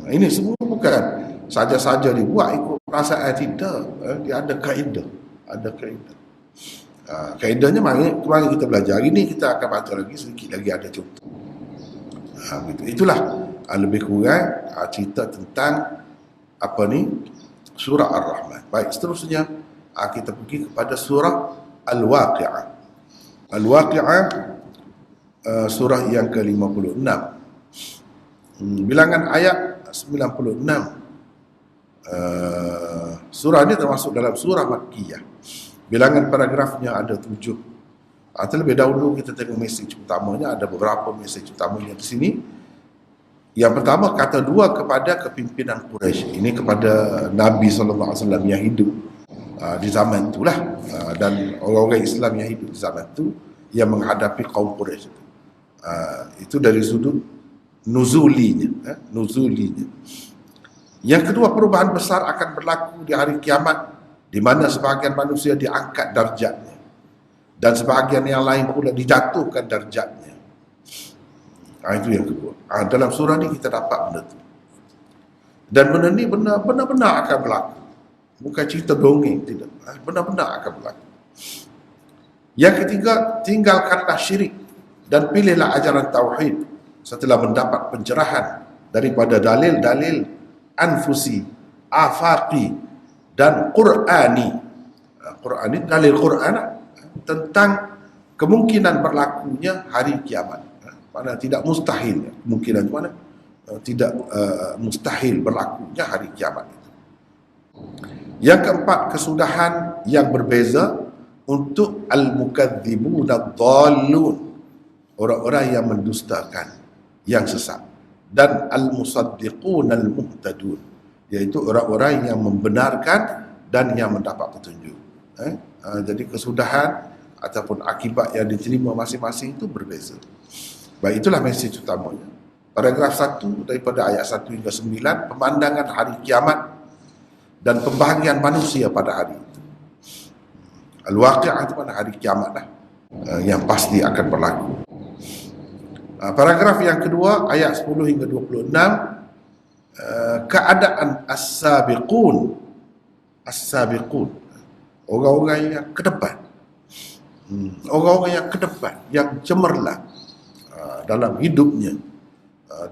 Ini semua bukan saja-saja dibuat ikut perasaan, tidak. Dia ada kaedah. Kaedahnya kemarin kita belajar. Hari ni kita akan baca lagi sedikit lagi, ada contoh. Itulah lebih kurang cerita tentang apa ni, surah Ar-Rahman. Baik, seterusnya kita pergi kepada surah Al-Waqi'ah. Al-Waqi'ah surah yang ke-56. Bilangan ayat 96. Surah ini termasuk dalam surah Makkiyah. Bilangan paragrafnya ada 7. Terlebih dahulu kita tengok mesej utamanya. Ada beberapa mesej utamanya di sini. Yang pertama, kata dua kepada kepimpinan Quraisy. Ini kepada Nabi SAW yang hidup di zaman itulah, dan orang-orang Islam yang hidup di zaman itu yang menghadapi kaum Quraisy itu. Itu dari sudut nuzulinya. Yang kedua, perubahan besar akan berlaku di hari kiamat, di mana sebahagian manusia diangkat darjatnya dan sebahagian yang lain pula dijatuhkan darjatnya. Itu yang kedua. Dalam surah ni kita dapat benda tu. Dan benda ni benar-benar akan berlaku. Bukan cerita dongeng, tidak. Benar-benar akan berlaku. Yang ketiga, tinggalkanlah syirik dan pilihlah ajaran tauhid setelah mendapat pencerahan daripada dalil-dalil anfusi, afaqi dan qur'ani. Qur'ani, dalil Qur'an tentang kemungkinan berlakunya hari kiamat. Mana tidak mustahil, kemungkinan itu mana tidak mustahil berlakunya hari kiamat itu. Yang keempat, kesudahan yang berbeza untuk al-mukadzibun ad-dallun, orang-orang yang mendustakan, yang sesat, dan al-musaddiqun al-muhtadun, iaitu orang-orang yang membenarkan dan yang mendapat petunjuk. Jadi kesudahan ataupun akibat yang diterima masing-masing itu berbeza. Baik, itulah mesej utamanya. Paragraf 1 daripada ayat 1 hingga 9, pemandangan hari kiamat dan pembahagian manusia pada hari itu. Al-Waqi'ah itu pada hari kiamat lah, yang pasti akan berlaku. Paragraf yang kedua ayat 10 hingga 26, keadaan as-sabiqun. As-sabiqun, orang-orang yang ke depan. Orang-orang yang ke depan, yang cemerlang dalam hidupnya,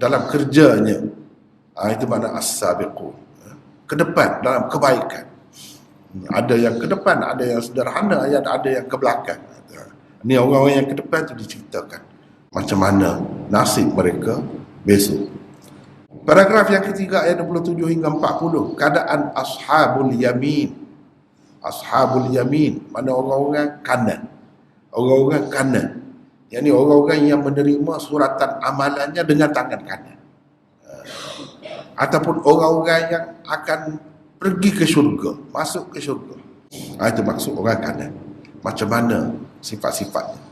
dalam kerjanya. Itu makna as-sabiqun, ke depan dalam kebaikan. Ada yang ke depan, ada yang sederhana, ada yang ke belakang. Ini orang-orang yang ke depan itu diceritakan macam mana nasib mereka besok. Paragraf yang ketiga ayat 27 hingga 40, keadaan ashabul yamin. Ashabul yamin, mana orang-orang kanan. Orang-orang kanan, yakni orang-orang yang menerima suratan amalannya dengan tangan kanan, ataupun orang-orang yang akan pergi ke syurga, masuk ke syurga. Itu maksud orang kanan. Macam mana sifat-sifatnya.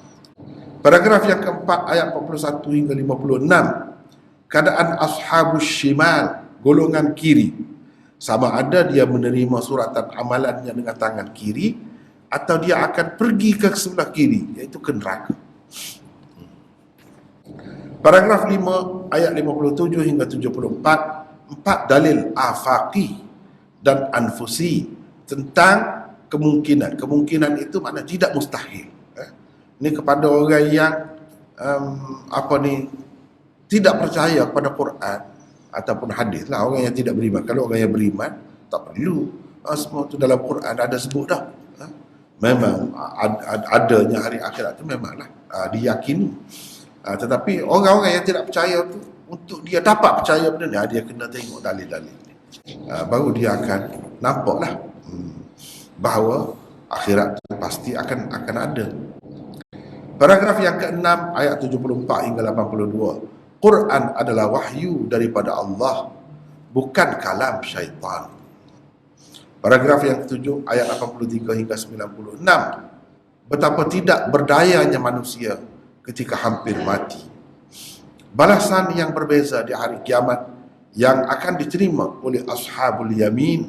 Paragraf yang keempat ayat 41 hingga 56, keadaan ashabus shimal, golongan kiri. Sama ada dia menerima suratan amalannya dengan tangan kiri, atau dia akan pergi ke sebelah kiri, iaitu ke neraka. Paragraf 5 ayat 57 hingga 74, 4 dalil afaqi dan anfusi tentang kemungkinan. Kemungkinan itu makna tidak mustahil. Ini kepada orang yang tidak percaya kepada Quran ataupun hadis lah, orang yang tidak beriman. Kalau orang yang beriman tak perlu semua itu dalam Quran ada sebut dah. Memang adanya hari akhirat itu memanglah diyakini. Tetapi orang-orang yang tidak percaya tu, untuk dia dapat percaya benda ni, dia kena tengok dalil-dalil ni. Baru dia akan nampaklah bahawa akhirat pasti akan ada. Paragraf yang ke-6 ayat 74 hingga 82, Quran adalah wahyu daripada Allah, bukan kalam syaitan. Paragraf yang ke-7 ayat 83 hingga 96, betapa tidak berdayanya manusia ketika hampir mati. Balasan yang berbeza di hari kiamat yang akan diterima oleh ashabul yamin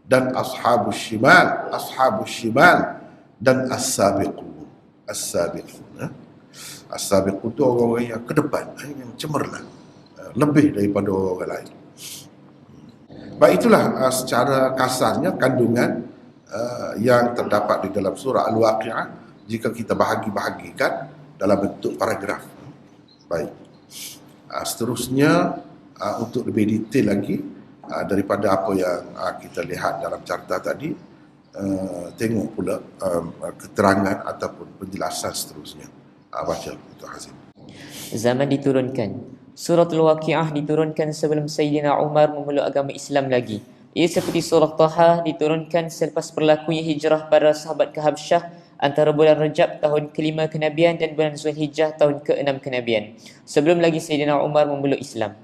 dan ashabus shimal, dan as-sabiqun. As-sabiqun, as-sabiqun itu orang-orang yang ke depan, yang cemerlang, lebih daripada orang lain. Baik, itulah secara kasarnya kandungan yang terdapat di dalam surah Al-Waqi'ah jika kita bahagi-bahagikan dalam bentuk paragraf. Baik, seterusnya untuk lebih detail lagi daripada apa yang kita lihat dalam carta tadi, tengok pula keterangan ataupun penjelasan seterusnya. Baca Tuan Hazim. Zaman diturunkan. Suratul Waqi'ah diturunkan sebelum Sayyidina Umar memeluk agama Islam lagi. Ia seperti surah Taha diturunkan selepas berlakunya hijrah para sahabat ke Habsyah antara bulan Rajab tahun ke-5 kenabian dan bulan Zulhijjah tahun ke-6 kenabian, sebelum lagi Sayyidina Umar memeluk Islam.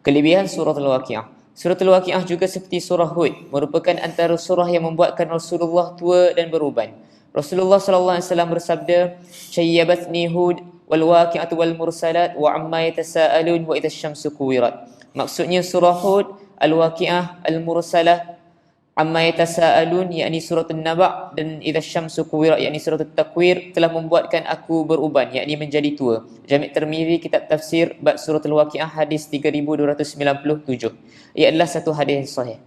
Kelebihan Suratul Waqi'ah. Suratul Waqi'ah juga seperti surah Hud, merupakan antara surah yang membuatkan Rasulullah tua dan beruban. Rasulullah SAW bersabda, "Syayyabatni Hud wal waqi'atu wal mursalat wa amma yatasaalun wa idza syamsu kuwirat." Maksudnya surah Hud, Al-Waqi'ah, Al-Mursalah, amma yatasaalun yakni surah An-Naba, dan idza syamsu kuwirat yakni surah At-Takwir telah membuatkan aku beruban yakni menjadi tua. Jami' Tirmizi kitab tafsir bab suratul Waqi'ah hadis 3297. Ia adalah satu hadis sahih.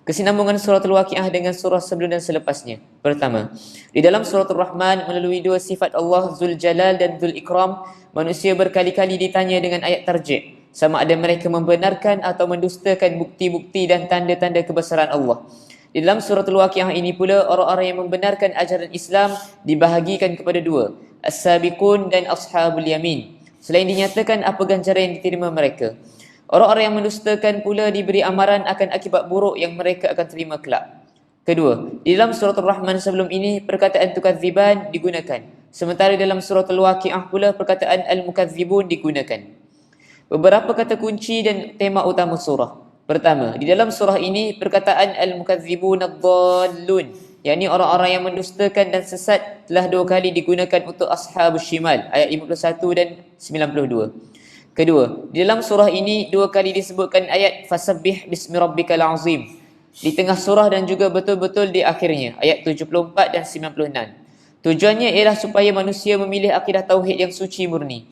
Kesinambungan suratul Waqi'ah dengan surah sebelum dan selepasnya. Pertama, di dalam suratul Rahman melalui dua sifat Allah Zul Jalal dan Zul Ikram, manusia berkali-kali ditanya dengan ayat tarjih, sama ada mereka membenarkan atau mendustakan bukti-bukti dan tanda-tanda kebesaran Allah. Di dalam suratul Waqi'ah ini pula, orang-orang yang membenarkan ajaran Islam dibahagikan kepada dua, as-sabiqun dan ashabul yamin. Selain dinyatakan apa ganjaran yang diterima mereka, orang-orang yang mendustakan pula diberi amaran akan akibat buruk yang mereka akan terima kelak. Kedua, di dalam suratul Rahman sebelum ini perkataan tukadziban digunakan, sementara dalam suratul Waqi'ah pula perkataan al-mukadzibun digunakan. Beberapa kata kunci dan tema utama surah. Pertama, di dalam surah ini perkataan al-mukadzibun ad-dallun, yakni orang-orang yang mendustakan dan sesat, telah dua kali digunakan untuk ashabus shimal, ayat 51 dan 92. Kedua, di dalam surah ini dua kali disebutkan ayat fasabbih bismi rabbikal azim di tengah surah dan juga betul-betul di akhirnya, ayat 74 dan 96. Tujuannya ialah supaya manusia memilih akidah tauhid yang suci murni.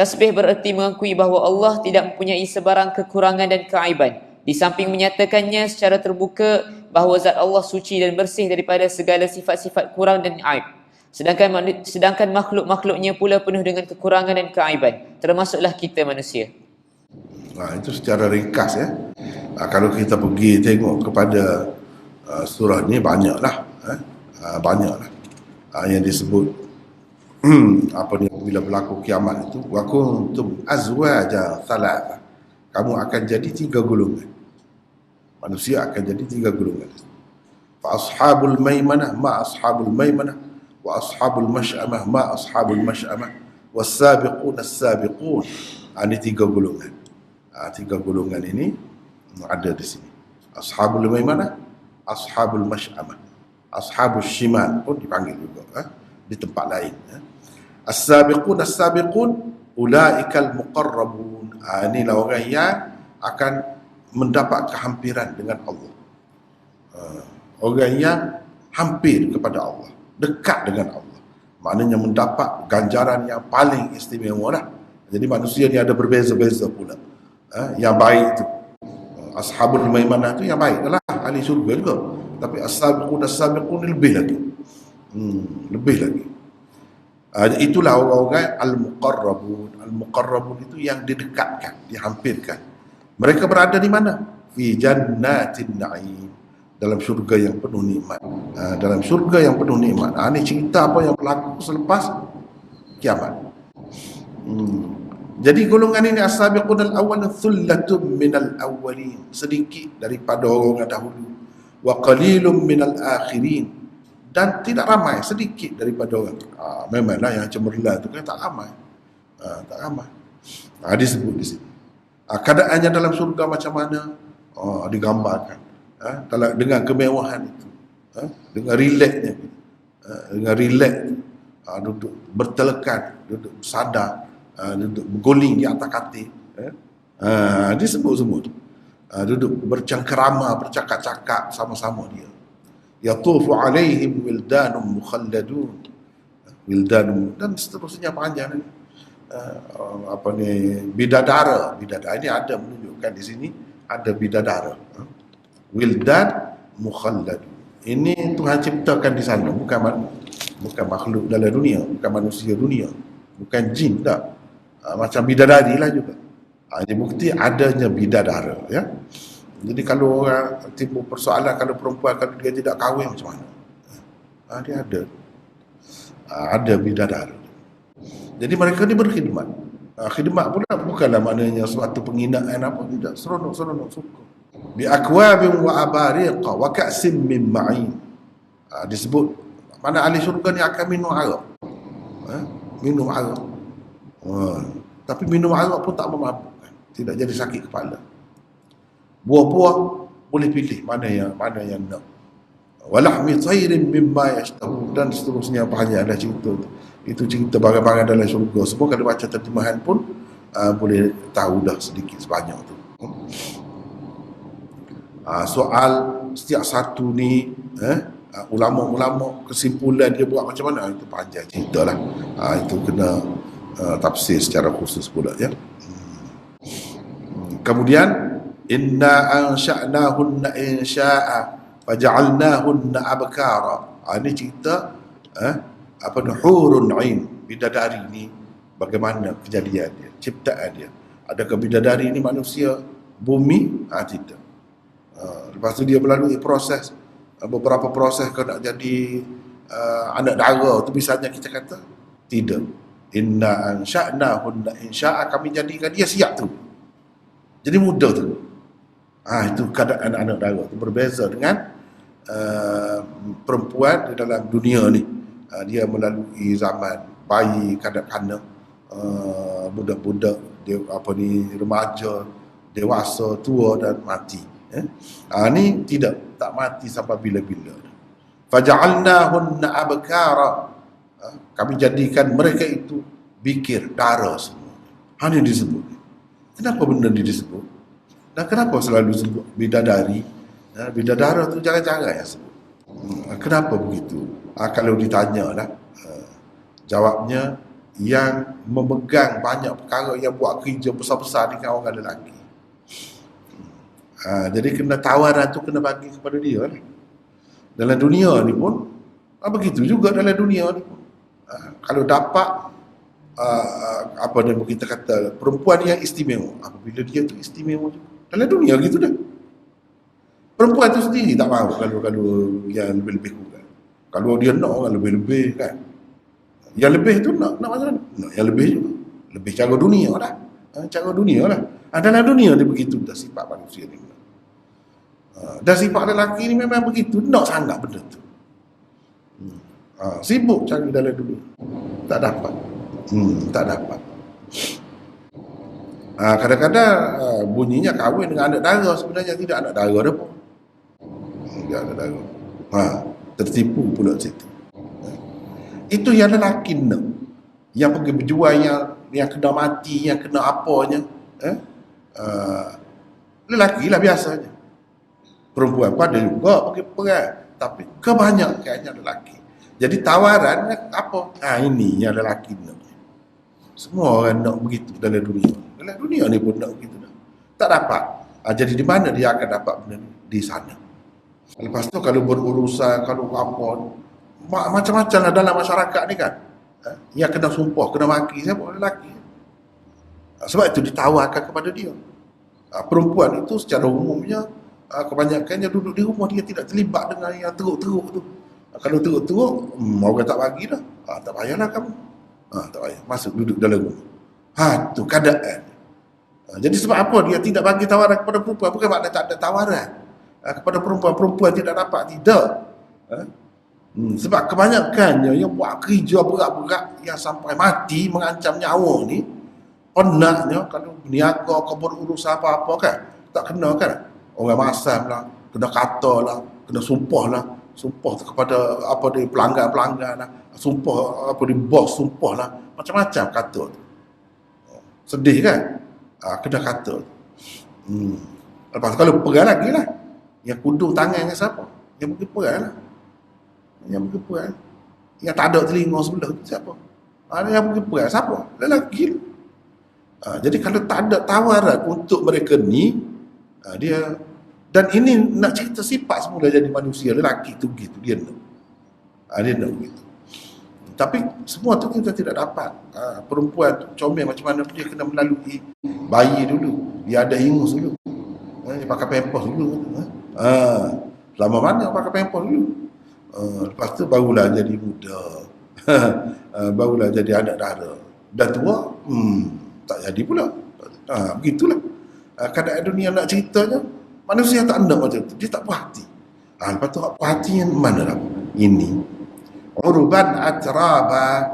Tasbih bererti mengakui bahawa Allah tidak mempunyai sebarang kekurangan dan keaiban. Di samping menyatakannya secara terbuka bahawa zat Allah suci dan bersih daripada segala sifat-sifat kurang dan aib. Sedangkan makhluk-makhluknya pula penuh dengan kekurangan dan keaiban, termasuklah kita manusia. Itu secara ringkas ya. Kalau kita pergi tengok kepada surah ni banyaklah, banyaklah yang disebut apa ni, bila berlaku kiamat itu, wa kuntum azwaja thalatha, kamu akan jadi 3 golongan. Manusia akan jadi 3 golongan. Fa ashabul maimanah ma ashabul maimanah, wa ashabul masy'amah ma ashabul masy'amah, was-sabiqun as-sabiqun. Ini 3 golongan. 3 golongan ini ada di sini. Ashabul maimanah, ashabul masy'amah, ashabul shimal pun dipanggil juga di tempat lain. As-sabiqun as-sabiqun ulaikal muqarrabun. Inilah orang yang akan mendapat kehampiran dengan Allah. Orang yang hampir kepada Allah, dekat dengan Allah, maknanya mendapat ganjaran yang paling istimewa lah. Jadi manusia ni ada berbeza-beza pula. Yang baik tu, ashabul maimanah tu yang baik adalah ahli syurga juga. Tapi as-sabiqun as-sabiqun lebih lagi. Lebih lagi. Itulah orang-orang al-muqarrabun. Al-muqarrabun itu yang didekatkan, dihampirkan. Mereka berada di mana? Fi jannatin na'im, dalam syurga yang penuh nikmat. Dalam syurga yang penuh nikmat. Ini cerita apa yang berlaku selepas kiamat. Jadi golongan ini as-sabiqun al-awwal thullatun minal awwalin, sedikit daripada orang dahulu. Wa qalilun minal akhirin, dan tidak ramai, sedikit daripada orang. Memanglah yang cemerlang tu kan tak ramai. Tak ramai. Disebut di sini. Keadaannya dalam surga macam mana? Digambarkan. Dengan kemewahan itu. Dengan relaxnya. Dengan relax. Duduk bertelekan, duduk sadar, duduk berguling di atas katil. Disebut semua tu. Duduk bercengkerama, bercakap-cakap sama-sama dia. Yatufu alaihim wildanum mukhalladun, wildanum, dan seterusnya panjang. Bidadara ini ada menunjukkan di sini ada bidadara. Wildan mukhalladun, ini Tuhan ciptakan di sana, bukan makhluk dalam dunia, bukan manusia dunia, bukan jin tak. Macam bidadari lah juga. Ini bukti adanya bidadara ya. Jadi kalau orang timbul persoalan, kalau perempuan kalau dia tidak kahwin macam mana? Dia ada bidadara. Jadi mereka ni berkhidmat. Khidmat pula bukanlah maknanya suatu penghinaan apa, tidak. Seronok suka. Bi akwabin wa abariqa wa ka'sim min ma'in. Disebut mana ahli syurga ni akan minum arak. Minum arak. Tapi minum arak pun tak memabukkan, tidak jadi sakit kepala. Buah-buah boleh pilih mana yang nak. Walahmi tayrin mimma yashtahu, dan seterusnya banyak ada cerita. Itu cerita barang-barang dalam syurga. Semua kalau baca terjemahan pun boleh tahu dah sedikit sebanyak tu. Soal setiap satu ni ulama-ulama kesimpulan dia buat macam mana, itu panjang cerita lah. Itu kena tafsir secara khusus pula ya. Kemudian inna ansha'nahunna insya'a faja'alnahunna abkara. Ini cerita hurun 'ain, bidadari ni bagaimana kejadian dia, ciptaan dia. Adakah bidadari ni manusia bumi? Tidak. Lepas tu dia melalui proses, beberapa proses kalau nak jadi anak dara tu misalnya kita kata. Tidak. Inna ansha'nahunna insya'a, kami jadikan dia siap tu. Jadi mudah tu. Itu keadaan anak dara tu berbeza dengan perempuan di dalam dunia ni. Dia melalui zaman bayi, kanak-kanak, budak-budak, remaja, dewasa, tua dan mati. Ni tak mati sampai bila-bila. Faja'alnahunna abkara, kami jadikan mereka itu bikir, dara semua. Ini disebut. Kenapa benda ini disebut? Dan kenapa selalu sebut bidadari? Bidadara tu jangan-jangan yang sebut. Kenapa begitu? Kalau ditanya lah, jawabnya yang memegang banyak perkara, yang buat kerja besar-besar dengan orang lelaki. Jadi kena tawaran tu kena bagi kepada dia lah. Dalam dunia ni pun begitu juga dalam dunia ni pun. Kalau dapat apa nama kita kata, perempuan yang istimewa, apabila dia tu istimewa juga. Dalam dunia gitu dah. Perempuan tu sendiri tak mahu kalau yang lebih-lebih kurang. Kalau dia nak orang lebih-lebih kan. Yang lebih tu nak macam mana? Nak yang lebih juga. Lebih cara dunia lah. Cara dunia lah. Dalam dunia ni begitu dah sifat manusia ni. Dan sifat lelaki ni memang begitu. Nak sangat benda tu. Sibuk cari dalam dunia. Tak dapat. Tak dapat. Kadang-kadang bunyinya kahwin dengan anak dara, sebenarnya tidak anak dara dah pun. Tidak anak dara. Tertipu pula situ. Itu yang lelaki nak. Yang pergi berjual, yang kena mati, yang kena apanya. Lelaki lah biasanya. Perempuan pun ada juga pergi perang. Tapi kebanyakannya lelaki. Jadi tawaran apa? Ini yang lelaki nak. Semua orang nak begitu dalam dunia. Dalam dunia ni pun nak begitu. Tak dapat. Jadi di mana dia akan dapat benda ni? Di sana. Lepas tu kalau berurusan, kalau apa, macam-macam lah dalam masyarakat ni kan. Yang kena sumpah, kena maki siapa? Lelaki. Sebab itu ditawarkan kepada dia. Perempuan itu secara umumnya kebanyakannya duduk di rumah, dia tidak terlibat dengan yang teruk-teruk tu. Kalau teruk-teruk, orang tak bagi dah. Tak payahlah kamu. Tak payah. Masuk duduk dalam rumah. Tu keadaan. Jadi sebab apa dia tidak bagi tawaran kepada perempuan? Bukan makna tak ada tawaran kepada perempuan. Perempuan tidak dapat. Tidak. Sebab kebanyakannya yang buat kerja berat-berat yang sampai mati, mengancam nyawa ni, penatnya kalau berniaga kau berurusan apa-apa kan, tak kena kan. Orang masam lah, kena kata lah, kena sumpah lah. Sumpah kepada apa di pelanggan-pelanggan lah. Sumpah apa di bos, sumpah lah. Macam-macam kata tu. Sedih kan? Kena kata tu. Lepas kalau perang lagi lah. Yang kudung tangan dengan siapa? Yang pergi perang lah. Yang pergi perang. Yang tak ada telinga sebelah tu siapa? Yang pergi perang siapa? Lelaki lah. Jadi kalau tak ada tawaran untuk mereka ni, dia, dan ini nak cerita sifat semula jadi manusia, lelaki tu gitu, dia nak. Dia nak begitu. Tapi semua tu kita tidak dapat. Perempuan tu comel macam mana pun dia kena melalui bayi dulu. Dia ada ingus dulu. Dia pakai pampers dulu. Selama mana pakai pampers dulu. Lepas tu barulah jadi muda. Barulah jadi anak dara. Dah tua, tak jadi pula. Begitulah. Keadaan dunia nak ceritanya, manusia tak nak macam tu. Dia tak puas hati. Lepas tu puas hati yang mana lah? Ini. Urban atraba.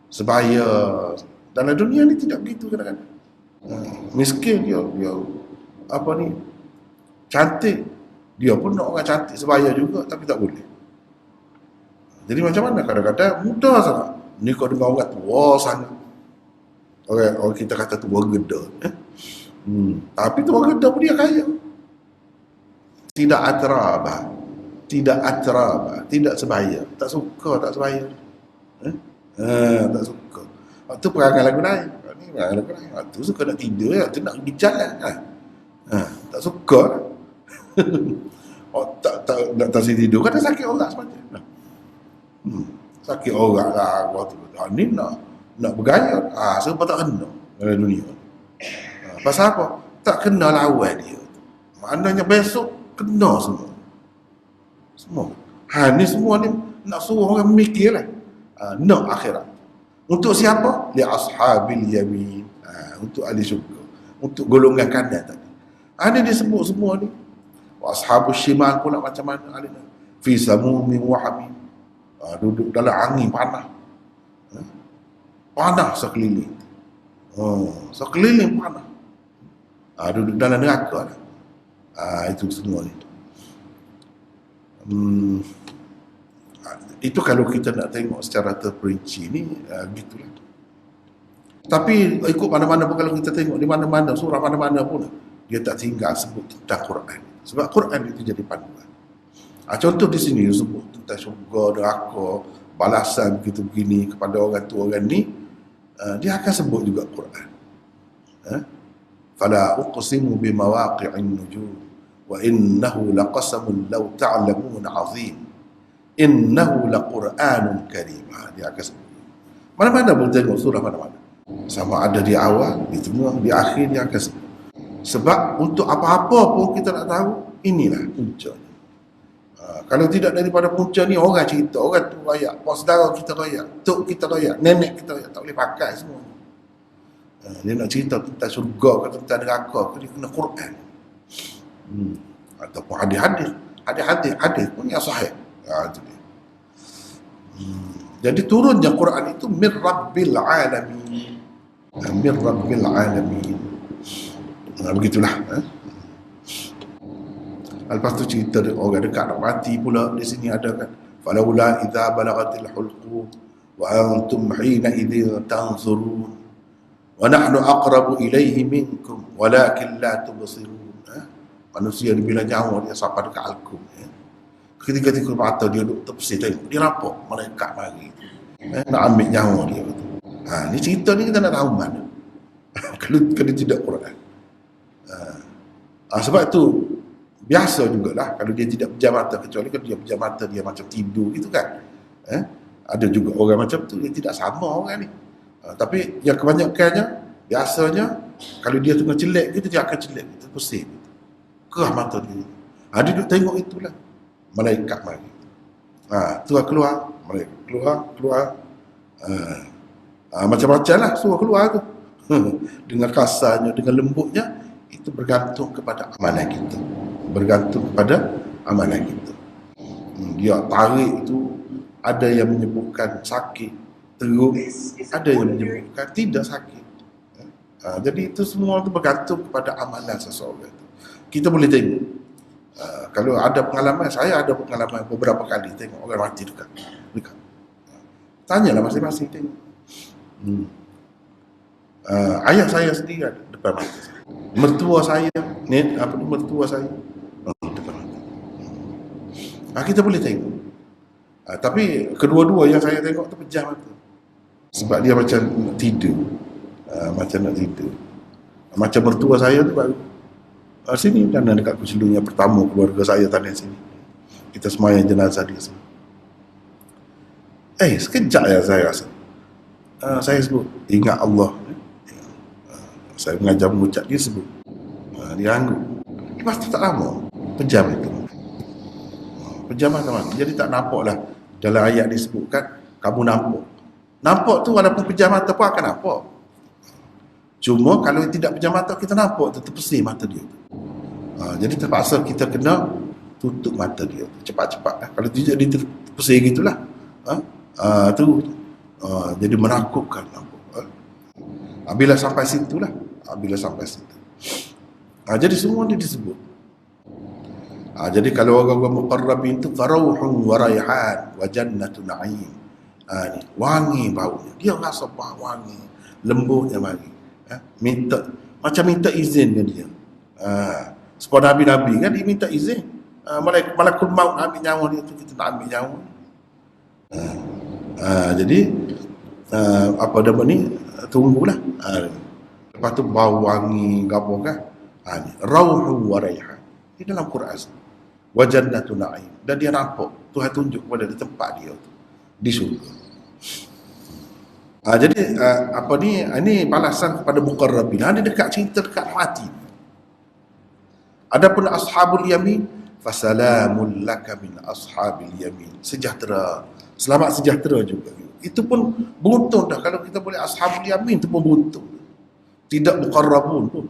Sebaya. Dalam dunia ni tidak begitu kadang-kadang. Miskin dia apa ni, cantik. Dia pun nak orang cantik sebaya juga, tapi tak boleh. Jadi macam mana? Kadang-kadang mudah sangat. Ni kau dengar orang tua sangat. Orang kita kata tua geda. Tapi tua geda pun dia kaya. Tidak atraba. Tidak atraba, tidak sebaya. Tak suka, tak sebaya. Tak suka. Waktu perangai lagu lain. Ni perangai lagu lain. Waktu suka nak tidur, waktu nak pergi jalan. Tak suka. Tak tahu tidur. Kan dah sakit orang semacam. Sakit orang lah. Ni nak bergaya. Sebab tak kena dalam dunia. Pasal apa? Tak kena lawan dia. Maknanya besok kena semua. Ni semua ni nak suruh orang mikir lah. Nak akhirat. Untuk siapa? Li ashabil yamin. Untuk ahli syurga. Untuk golongan kanan tadi. Ini disebut semua ni. Wa ashabus shimal pula macam mana? Fi samumin wa hamim. Duduk dalam angin panas. Panas sekeliling. Sekeliling panas. Duduk dalam neraka lah. Itu semua ni. Itu kalau kita nak tengok secara terperinci ni, gitulah. Tapi ikut mana-mana pun, kalau kita tengok di mana-mana, surah mana-mana pun, dia tak tinggal sebut tentang Quran. Sebab Quran itu jadi panduan. Contoh di sini sebut tentang syurga, neraka, balasan begitu begini kepada orang tu orang ni, dia akan sebut juga Quran. Fala uqsimu bimawaqi'in nujum wa innahu laqasamun law ta'lamun 'azim innahu laqur'anun karim. Dia akan sebut. Mana-mana pun tengok surah mana-mana, sama ada di awal, di tengah, di akhir, dia akan sebut. Sebab untuk apa-apa pun kita nak tahu, inilah puncanya. Kalau tidak daripada punca ni, orang cerita, orang tu royak, pak saudara kita royak, tok kita royak, nenek kita royak, tak boleh pakai semua. Dia nak cerita tentang surga ke tentang neraka ke, dia kena Quran. Ataupun hadis pun yang sahih. Itu dia. Jadi turunnya Quran itu min rabbil alamin. Min rabbil alamin. Begitulah. Lepas tu cerita orang dekat nak mati pula di sini ada kan. Falaula idza balagatil hulqum wa antum hina idzin tanzurun wa nahnu aqrabu ilaihi minkum walakin la tubsirun. Manusia ni bila nyawa dia sampai dekat alkum. Ketika tikur mata dia duduk terpesir tengok, dia nampak malaikat mari. Nak ambil nyawa dia. Ni cerita ni kita nak tahu mana. kalau tidak Quran. Sebab tu biasa jugalah kalau dia tidak pejam mata, kecuali kalau dia pejam mata dia macam tidur gitu kan. Ada juga orang macam tu, dia tidak sama orang ni. Tapi yang kebanyakannya biasanya kalau dia tengah celak gitu, dia akan celak gitu, pusing gitu. Kerah mata dia. Dia duduk tengok itulah. Malaikat mari. Suruh keluar, malaikat keluar. Macam-macam lah suruh keluar tu. Dengan kasarnya, dengan lembutnya, itu bergantung kepada amalan kita. Bergantung kepada amalan kita. Dia tarik itu, ada yang menyebutkan sakit teruk, ada yang menyebutkan tidak sakit. Jadi itu semua itu bergantung kepada amalan seseorang. Kita boleh tengok. Kalau ada pengalaman, saya ada pengalaman beberapa kali tengok orang mati dekat. Tanyalah masing-masing tengok. Ayah saya sendiri ada depan mata saya. Mertua saya, mertua saya depan mata. Kita boleh tengok. Tapi kedua-dua yang saya tengok tu pejam mata. Sebab dia macam nak tidur. Macam mertua saya tu baru sini tanah dekat Kuchilung yang pertama keluarga saya tanah sini. Kita semayang jenazah dia sini. Sekejap ya saya rasa. Saya sebut ingat Allah. Saya mengajar mengucap, dia sebut. Dia angguk. Lepas tu tak lama pejam itu. Pejam teman. Jadi tak nampak lah dalam ayat disebutkan kamu nampak. Nampak tu walaupun pejam mata pun akan nampak. Cuma kalau tidak pejam mata kita nampak tu terpesir mata dia tu. Jadi terpaksa kita kena tutup mata dia cepat-cepat lah. Kalau tidak dia terpesir gitulah. Jadi menakutkan. Bila sampai situ lah. Jadi semua dia disebut. Jadi kalau orang-orang muqarrabin tu farauhun wa raihan wa jannatu na'im. Wangi baunya. Dia rasa wangi, lembutnya mari. Macam minta izin dia. Sebab Nabi-Nabi kan dia minta izin. Malakul maut ambil nyawa dia tu, kita nak ambil nyawa. Jadi apa nama ni, tunggulah. Lepas tu bau wangi gapo kan. Rauhu wa raihan. Di dalam Quran. Wa jannatu na'im. Dan dia nampak Tuhan tunjuk kepada di tempat dia tu di syurga. Jadi ini balasan kepada muqarrabin. Dia dekat cerita dekat mati. Adapun ashabul yamin, fasalamul laka min ashabil yamin. Sejahtera, selamat sejahtera juga. Itu pun beruntung dah kalau kita boleh ashabul yamin, itu pun beruntung. Tidak muqarrabun pun.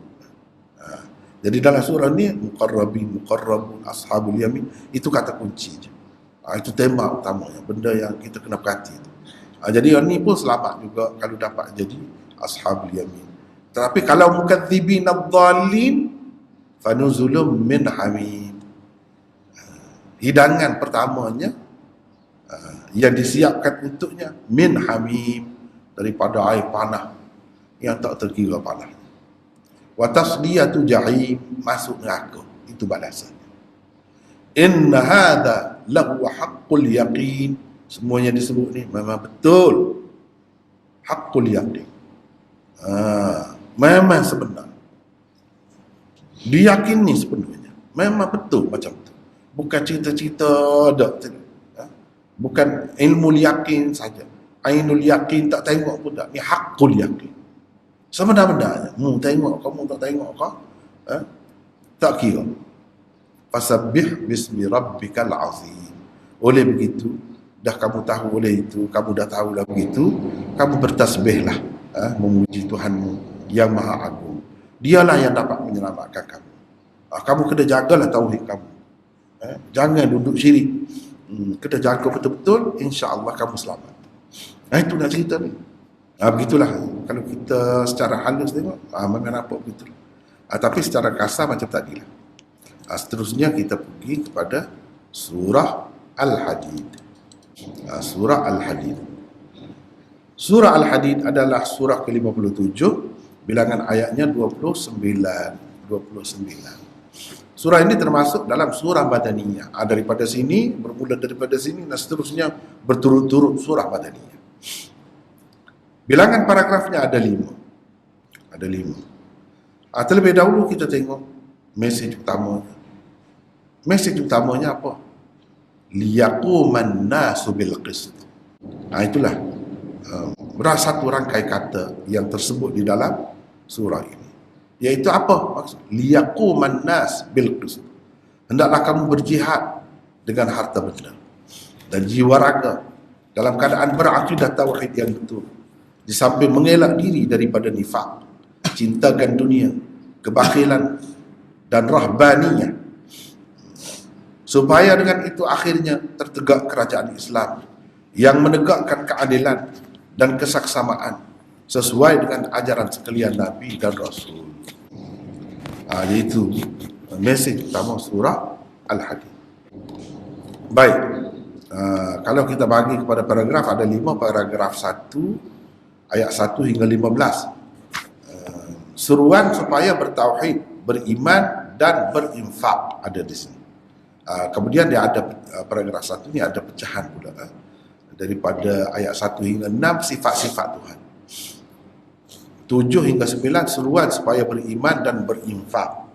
Jadi dalam surah ni muqarrabun, ashabul yamin, itu kata kunci je. Itu tema utamanya, benda yang kita kena perhati. Jadi yang ni pun selamat juga kalau dapat jadi ashabul yamin. Tetapi kalau mukadzibin adh-dhalin fanuzulum min hamim. Hidangan pertamanya yang disiapkan untuknya min hamim, daripada air panah yang tak terkira panahnya. Wa tasliyatu jahim, masuk neraka. Itu balasannya. Inna hadha lahu haqqul yaqin. Semuanya disebut ni memang betul. Haqqul yaqin. Memang sebenar. Diyakini sepenuhnya. Memang betul macam tu. Bukan cerita-cerita ada. Bukan ilmu yakin saja. Ainul yakin tak tengok pun tak. Ni haqqul yakin. Sebenar-benarnya. Tengok kamu tak tengok kau? Tak kira. Fasabbih bismi rabbikal azim. Oleh begitu, dah kamu tahu oleh itu, kamu dah tahu dah begitu, kamu bertasbihlah, memuji Tuhanmu yang Maha Agung. Dialah yang dapat menyelamatkan kamu. Kamu kena jagalah tauhid kamu. Jangan duduk syirik. Kena jaga betul-betul, insya-Allah kamu selamat. Itu nak cerita ni. Begitulah kalau kita secara halus tengok, memang nampak begitu. Tapi secara kasar macam tadilah. Seterusnya kita pergi kepada surah Al-Hadid. Surah Al-Hadid. Surah Al-Hadid adalah surah ke-57, bilangan ayatnya 29. Surah ini termasuk dalam surah Madaniyah. Daripada sini, bermula daripada sini dan seterusnya berturut-turut surah Madaniyah. Bilangan paragrafnya ada 5. Ada 5. Terlebih dahulu kita tengok mesej utamanya. Mesej utamanya apa? Liyaquman nasu bil qist. Itulah satu rangkai kata yang tersebut di dalam surah ini. Iaitu apa maksud? Liyaquman nas bil qist. Hendaklah kamu berjihad dengan harta benda dan jiwa raga dalam keadaan berakidah tauhid yang betul. Di samping mengelak diri daripada nifak, cintakan dunia, kebakhilan dan rahbaniyah. Supaya dengan itu akhirnya tertegak kerajaan Islam yang menegakkan keadilan dan kesaksamaan sesuai dengan ajaran sekalian Nabi dan Rasul. Itu mesej utama surah Al-Hadid. Baik, kalau kita bagi kepada paragraf, ada 5 paragraf 1 ayat 1 hingga 15. Seruan supaya bertauhid, beriman dan berinfak ada di sini. Kemudian dia ada paragraf 1 ni ada pecahan pula daripada ayat 1 hingga 6 sifat-sifat Tuhan. 7 hingga 9 seruan supaya beriman dan berinfak.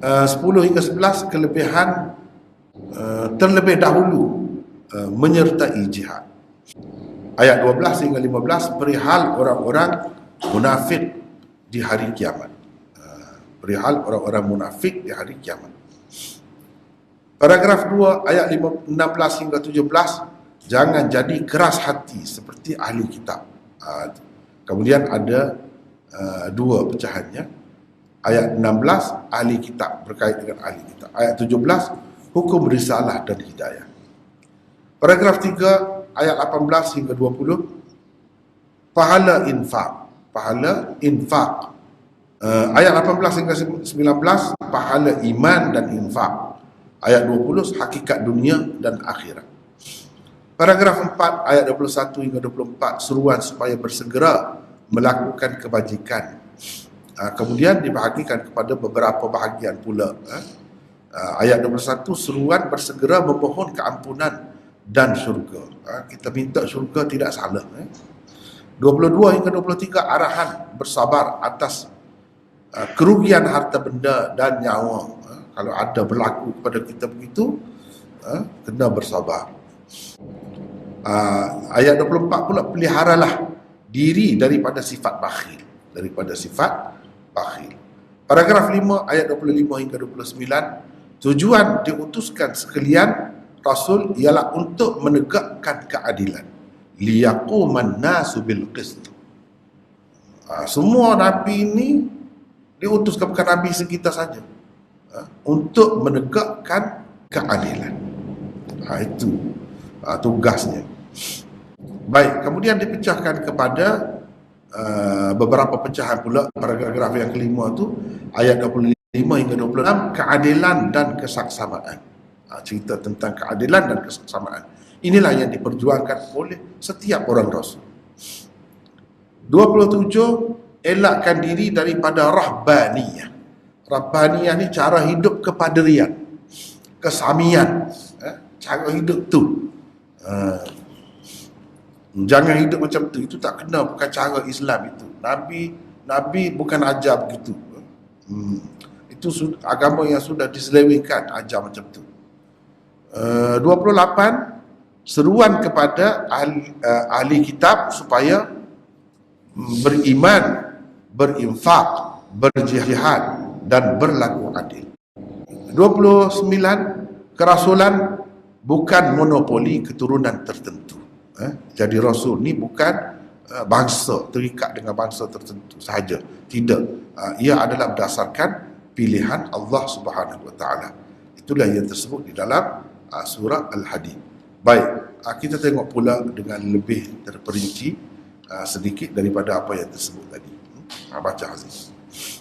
10 hingga 11 kelebihan terlebih dahulu menyertai jihad. Ayat 12 hingga 15 perihal orang-orang munafik di hari kiamat. Perihal orang-orang munafik di hari kiamat. Paragraf 2 ayat 16 hingga 17, jangan jadi keras hati seperti ahli kitab. Kemudian ada 2 pecahannya. Ayat 16 ahli kitab, berkait dengan ahli kitab. Ayat 17 hukum risalah dan hidayah. Paragraf 3 ayat 18 hingga 20 pahala infak. Pahala infak. Ayat 18 hingga 19 pahala iman dan infak. Ayat 20 hakikat dunia dan akhirat. Paragraf 4 ayat 21 hingga 24 seruan supaya bersegera melakukan kebajikan. Kemudian dibahagikan kepada beberapa bahagian pula. Ayat 21 seruan bersegera memohon keampunan dan syurga. Kita minta syurga tidak salah. 22 hingga 23 arahan bersabar atas kerugian harta benda dan nyawa. Kalau ada berlaku kepada kita begitu, kena bersabar. Ayat 24 pula peliharalah diri daripada sifat bakhil. Daripada sifat bakhil. Paragraf 5 ayat 25 hingga 29, tujuan diutuskan sekalian Rasul ialah untuk menegakkan keadilan. Liyaquman nasu bil qist. Semua Nabi ini diutuskan, bukan Nabi sekitar saja, untuk menegakkan keadilan. Itu tugasnya. Baik, kemudian dipecahkan kepada beberapa pecahan pula. Paragraf yang kelima tu ayat 25 hingga 26 keadilan dan kesaksamaan. Cerita tentang keadilan dan kesaksamaan. Inilah yang diperjuangkan oleh setiap orang Rasul. 27 elakkan diri daripada rahbaniyah. Rahbaniyah ni cara hidup kepaderian, kesamian, cara hidup tu. Uh, Jangan hidup macam tu. Itu tak kena, bukan cara Islam itu. Nabi bukan ajar begitu. Itu agama yang sudah diselewengkan ajar macam tu. 28 seruan kepada ahli kitab supaya beriman, berinfak, berjihad dan berlaku adil. 29 kerasulan bukan monopoli keturunan tertentu. Jadi Rasul ni bukan bangsa, terikat dengan bangsa tertentu sahaja. Tidak. Ia adalah berdasarkan pilihan Allah Subhanahu Wa Taala. Itulah yang tersebut di dalam surah Al-Hadid. Baik, kita tengok pula dengan lebih terperinci sedikit daripada apa yang tersebut tadi. Baca Aziz.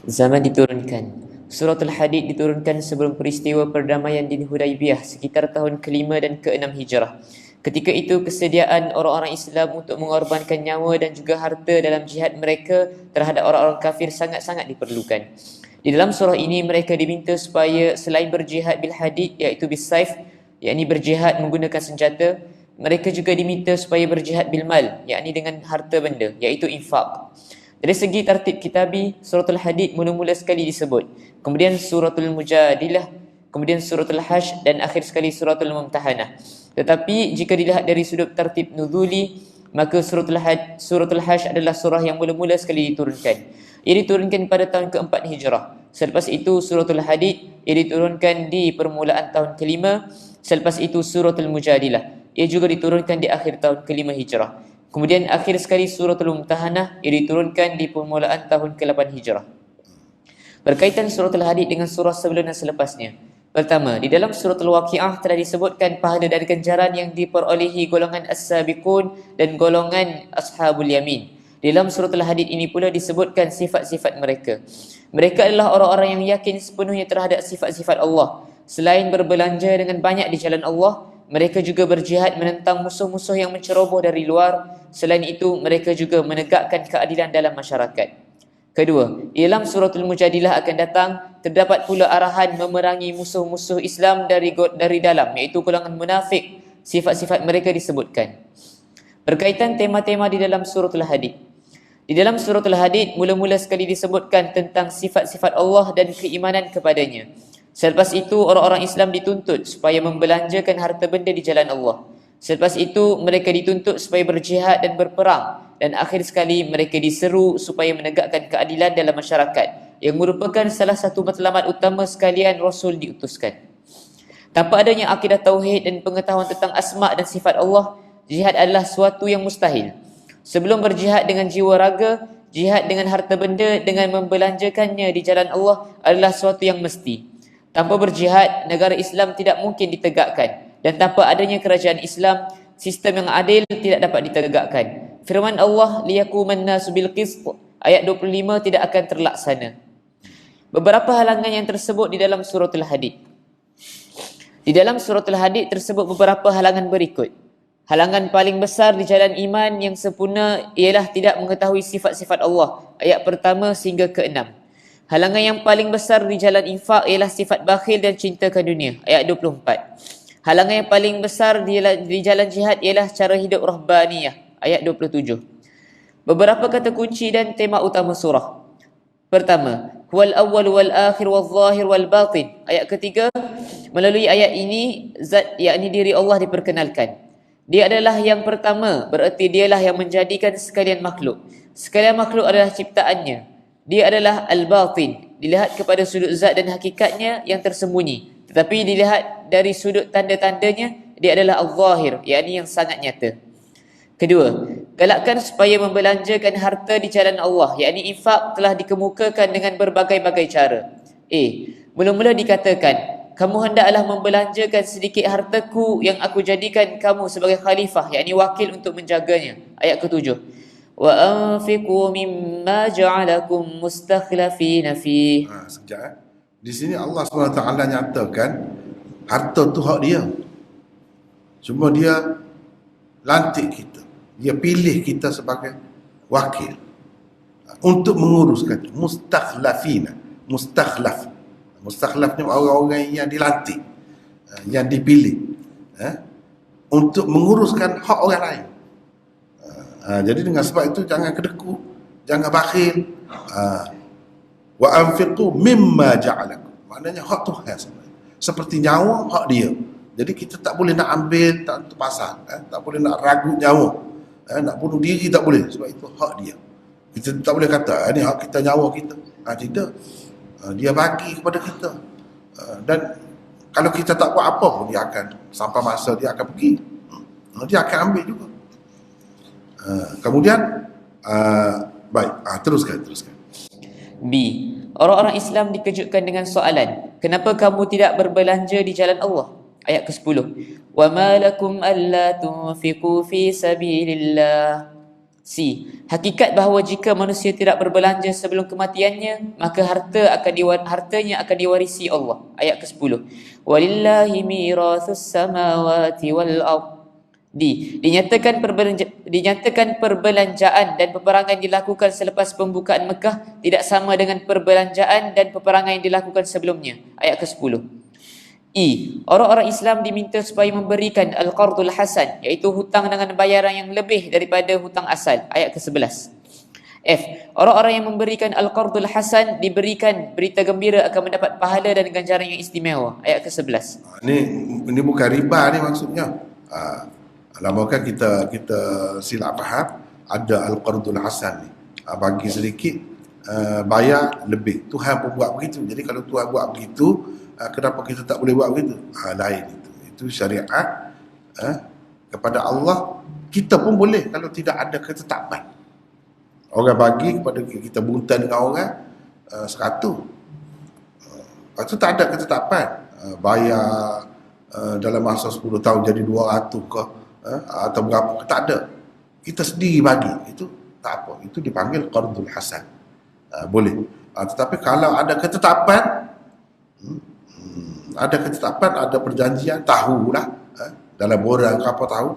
Zaman diturunkan. Suratul Hadid diturunkan sebelum peristiwa perdamaian di Hudaibiyah sekitar tahun ke-5 dan ke-6 Hijrah. Ketika itu kesediaan orang-orang Islam untuk mengorbankan nyawa dan juga harta dalam jihad mereka terhadap orang-orang kafir sangat-sangat diperlukan. Di dalam surah ini mereka diminta supaya selain berjihad bil hadid iaitu bis saif, yakni berjihad menggunakan senjata, mereka juga diminta supaya berjihad bil mal, yakni dengan harta benda, iaitu infak. Dari segi tartib kitabi, suratul Hadid mula-mula sekali disebut, kemudian suratul Mujadilah, kemudian suratul Hash dan akhir sekali suratul Mumtahanah. Tetapi jika dilihat dari sudut tartib nuzuli, maka suratul Hash adalah surah yang mula-mula sekali diturunkan. Ia diturunkan pada tahun ke-4 Hijrah. Selepas itu suratul Hadid, ia diturunkan di permulaan tahun ke-5. Selepas itu suratul Mujadilah, ia juga diturunkan di akhir tahun ke-5 Hijrah. Kemudian akhir sekali suratul Mumtahanah, ia diturunkan di permulaan tahun ke-8 Hijrah. Berkaitan suratul Hadid dengan surah sebelum dan selepasnya. Pertama, di dalam suratul Waqi'ah telah disebutkan pahala dan ganjaran yang diperolehi golongan As-Sabiqun dan golongan Ashabul Yamin. Di dalam suratul Hadid ini pula disebutkan sifat-sifat mereka. Mereka adalah orang-orang yang yakin sepenuhnya terhadap sifat-sifat Allah. Selain berbelanja dengan banyak di jalan Allah, mereka juga berjihad menentang musuh-musuh yang menceroboh dari luar. Selain itu, mereka juga menegakkan keadilan dalam masyarakat. Kedua, dalam suratul Mujadilah akan datang, terdapat pula arahan memerangi musuh-musuh Islam dari dalam, iaitu golongan munafik. Sifat-sifat mereka disebutkan. Berkaitan tema-tema di dalam suratul Hadid. Di dalam suratul Hadid, mula-mula sekali disebutkan tentang sifat-sifat Allah dan keimanan kepadanya. Selepas itu, orang-orang Islam dituntut supaya membelanjakan harta benda di jalan Allah. Selepas itu, mereka dituntut supaya berjihad dan berperang. Dan akhir sekali, mereka diseru supaya menegakkan keadilan dalam masyarakat, yang merupakan salah satu matlamat utama sekalian Rasul diutuskan. Tanpa adanya akidah tauhid dan pengetahuan tentang asma' dan sifat Allah, jihad adalah suatu yang mustahil. Sebelum berjihad dengan jiwa raga, jihad dengan harta benda dengan membelanjakannya di jalan Allah adalah suatu yang mesti. Tanpa berjihad, negara Islam tidak mungkin ditegakkan. Dan tanpa adanya kerajaan Islam, sistem yang adil tidak dapat ditegakkan. Firman Allah, liyakuman nasu bil qist, ayat 25 tidak akan terlaksana. Beberapa halangan yang tersebut di dalam suratul Hadid. Di dalam suratul Hadid tersebut beberapa halangan berikut. Halangan paling besar di jalan iman yang sempurna ialah tidak mengetahui sifat-sifat Allah, ayat pertama sehingga ke-6. Halangan yang paling besar di jalan infak ialah sifat bakhil dan cintakan dunia, ayat 24. Halangan yang paling besar di jalan jihad ialah cara hidup rahbaniyah, ayat 27. Beberapa kata kunci dan tema utama surah. Pertama, huwal awwal wal akhir wal zahir wal batin. Ayat ketiga, melalui ayat ini zat yakni diri Allah diperkenalkan. Dia adalah yang pertama, bererti dialah yang menjadikan sekalian makhluk. Sekalian makhluk adalah ciptaannya. Dia adalah al-batin, dilihat kepada sudut zat dan hakikatnya yang tersembunyi. Tetapi dilihat dari sudut tanda-tandanya, dia adalah al-zahir, yakni yang sangat nyata. Kedua, galakkan supaya membelanjakan harta di jalan Allah, yakni infak telah dikemukakan dengan berbagai-bagai cara. Mula-mula dikatakan, kamu hendaklah membelanjakan sedikit hartaku yang aku jadikan kamu sebagai khalifah, yakni wakil untuk menjaganya. Ayat ke-7. Wa anfiqu mimma ja'alakum mustakhlifina fi. Sekejap. Di sini Allah SWT nyatakan harta tu hak dia. Cuma dia lantik kita. Dia pilih kita sebagai wakil untuk menguruskan mustakhlafina. Mustakhlaf ni orang-orang yang dilantik, yang dipilih untuk menguruskan hak orang lain. Jadi dengan sebab itu jangan kedekut, jangan bakhil. Wa anfiqu mimma ja'alakum. Maknanya hak Tuhan sebenarnya. Seperti nyawa, hak dia. Jadi kita tak boleh nak ambil, tak terpasang, tak boleh nak ragut nyawa, nak bunuh diri tak boleh, sebab itu hak dia. Kita tak boleh kata ni hak kita, nyawa kita. Tidak. Dia bagi kepada kita. Dan kalau kita tak buat apa pun, dia akan sampai masa dia akan pergi. Dia akan ambil juga. Kemudian baik, teruskan. B. Orang-orang Islam dikejutkan dengan soalan, kenapa kamu tidak berbelanja di jalan Allah? Ayat ke-10. Wa ma lakum alla tunfiqu fi sabilillah. C. Hakikat bahawa jika manusia tidak berbelanja sebelum kematiannya, maka hartanya akan diwarisi Allah. Ayat ke-10. Walillahi mirathus samawati wal ardh. D. Dinyatakan perbelanjaan dan peperangan dilakukan selepas pembukaan Mekah tidak sama dengan perbelanjaan dan peperangan yang dilakukan sebelumnya. Ayat ke-10. E. Orang-orang Islam diminta supaya memberikan Al-Qardul Hasan, iaitu hutang dengan bayaran yang lebih daripada hutang asal. Ayat ke-11. F. Orang-orang yang memberikan Al-Qardul Hasan diberikan berita gembira akan mendapat pahala dan ganjaran yang istimewa. Ayat ke-11. Ini bukan riba ni maksudnya. Lama kan kita silap faham, ada Al-Qardul Hasan ni. Bagi sedikit, bayar lebih. Tuhan pun buat begitu. Jadi kalau Tuhan buat begitu, kenapa kita tak boleh buat begitu? Lain itu. Itu syariat kepada Allah. Kita pun boleh kalau tidak ada ketetapan. Orang bagi kepada kita, bunta dengan orang 100. Lepas tu tak ada ketetapan. Bayar dalam masa 10 tahun jadi 200 ke, atau berapa, tak ada. Kita sendiri bagi, itu tak apa. Itu dipanggil Qardul Hasan. Boleh. Tetapi kalau ada ketetapan, ada perjanjian, tahulah, dalam borang apa tahu,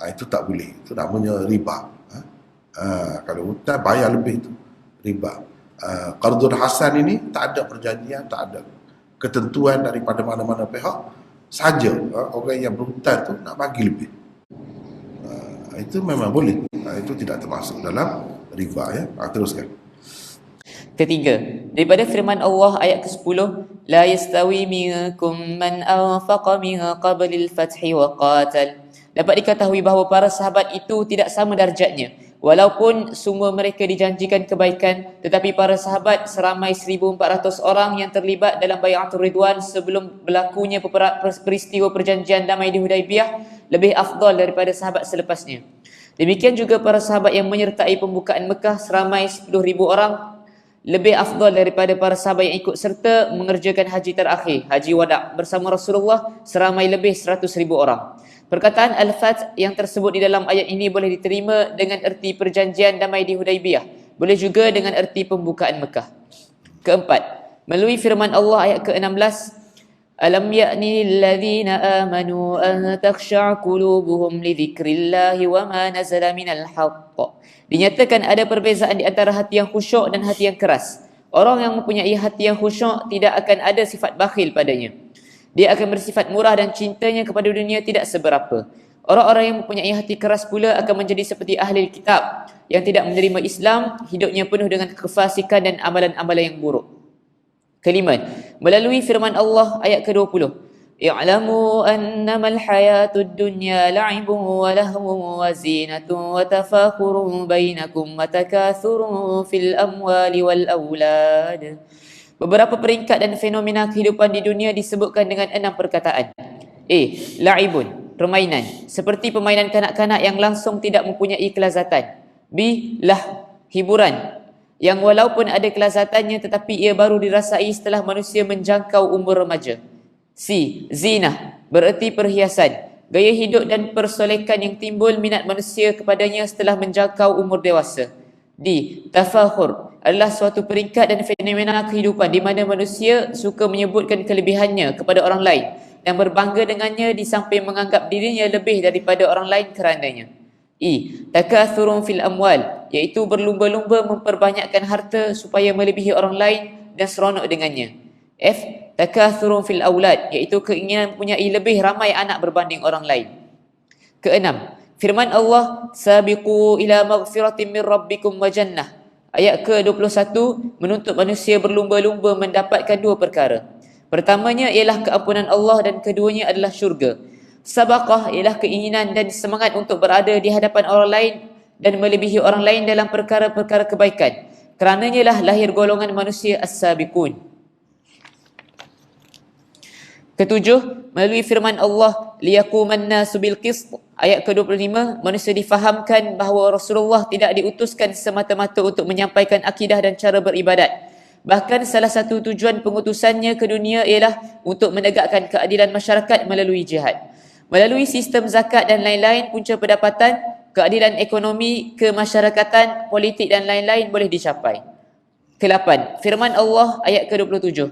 itu tak boleh. Itu namanya riba. Kalau hutang bayar lebih, itu riba. Qardul Hasan ini tak ada perjanjian, tak ada ketentuan daripada mana-mana pihak, saja orang yang berhutang tu nak bagi lebih. Itu memang boleh. Itu tidak termasuk dalam riba, ya. Teruskan. Ketiga, daripada firman Allah ayat ke-10, la yastawi minkum man anfaqa min qablil fathi wa qatal. Dapat diketahui bahawa para sahabat itu tidak sama darjatnya, walaupun semua mereka dijanjikan kebaikan, tetapi para sahabat seramai 1,400 orang yang terlibat dalam Bai'atul Ridwan sebelum berlakunya peristiwa perjanjian damai di Hudaibiyah lebih afdal daripada sahabat selepasnya. Demikian juga para sahabat yang menyertai pembukaan Mekah seramai 10,000 orang lebih afdal daripada para sahabat yang ikut serta mengerjakan haji terakhir, haji wada' bersama Rasulullah seramai lebih 100,000 orang. Perkataan Al-Fath yang tersebut di dalam ayat ini boleh diterima dengan erti perjanjian damai di Hudaibiyah, boleh juga dengan erti pembukaan Mekah. Keempat, melalui firman Allah ayat ke-16, Alam ya'ni lilladzina amanu an takhsha'a qulubuhum li dzikrillahi wa ma nazala minal haqq. Dinyatakan ada perbezaan di antara hati yang khusyuk dan hati yang keras. Orang yang mempunyai hati yang khusyuk tidak akan ada sifat bakhil padanya. Dia akan bersifat murah dan cintanya kepada dunia tidak seberapa. Orang-orang yang mempunyai hati keras pula akan menjadi seperti ahli kitab yang tidak menerima Islam, hidupnya penuh dengan kefasikan dan amalan-amalan yang buruk. Kelima, melalui firman Allah ayat ke-20, I'lamu annamal hayatud dunya la'ibun wa lahwun wa zinatun wa tafakhurun bainakum wa takathurun fil amwali wal awlad. Beberapa peringkat dan fenomena kehidupan di dunia disebutkan dengan 6 perkataan. A. La'ibun, permainan, seperti permainan kanak-kanak yang langsung tidak mempunyai kelazatan. B. Lah, hiburan, yang walaupun ada kelazatannya tetapi ia baru dirasai setelah manusia menjangkau umur remaja. C. Zinah, bererti perhiasan, gaya hidup dan persolekan yang timbul minat manusia kepadanya setelah menjangkau umur dewasa. D. Tafakhur, adalah suatu peringkat dan fenomena kehidupan di mana manusia suka menyebutkan kelebihannya kepada orang lain dan berbangga dengannya di samping menganggap dirinya lebih daripada orang lain kerananya. E. Takathurun fil amwal, iaitu berlumba-lumba memperbanyakkan harta supaya melebihi orang lain dan seronok dengannya. F. Takathurun fil aulad, iaitu keinginan mempunyai lebih ramai anak berbanding orang lain. Keenam, firman Allah, sabiqu ila maghfiratin min rabbikum wa jannah. Ayat ke-21 menuntut manusia berlumba-lumba mendapatkan dua perkara. Pertamanya ialah keampunan Allah dan keduanya adalah syurga. Sabaqah ialah keinginan dan semangat untuk berada di hadapan orang lain dan melebihi orang lain dalam perkara-perkara kebaikan. Kerananya lah lahir golongan manusia as-sabiqun. Ketujuh, melalui firman Allah, liyaquman nasu bil qist. Ayat ke-25, manusia difahamkan bahawa Rasulullah tidak diutuskan semata-mata untuk menyampaikan akidah dan cara beribadat. Bahkan salah satu tujuan pengutusannya ke dunia ialah untuk menegakkan keadilan masyarakat melalui jihad. Melalui sistem zakat dan lain-lain, punca pendapatan, keadilan ekonomi, kemasyarakatan, politik dan lain-lain boleh dicapai. Ke-8, firman Allah ayat ke-27,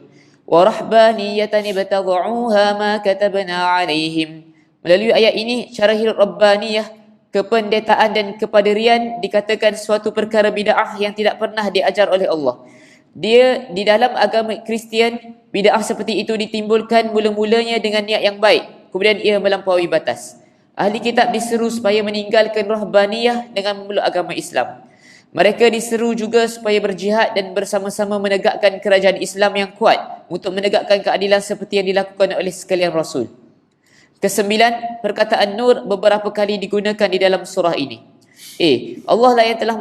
وَرَحْبَانِيَّةً ابْتَغَعُوهَا مَا كَتَبْنَا عَلَيْهِمْ. Melalui ayat ini, cara hidup Rabbaniyah, kependetaan dan kepaderian dikatakan suatu perkara bid'ah yang tidak pernah diajar oleh Allah. Dia di dalam agama Kristian, bid'ah seperti itu ditimbulkan mula-mulanya dengan niat yang baik, kemudian ia melampaui batas. Ahli kitab diseru supaya meninggalkan Rahbaniyah dengan memeluk agama Islam. Mereka diseru juga supaya berjihad dan bersama-sama menegakkan kerajaan Islam yang kuat untuk menegakkan keadilan seperti yang dilakukan oleh sekalian Rasul. Kesembilan, perkataan nur beberapa kali digunakan di dalam surah ini. Allah lah yang telah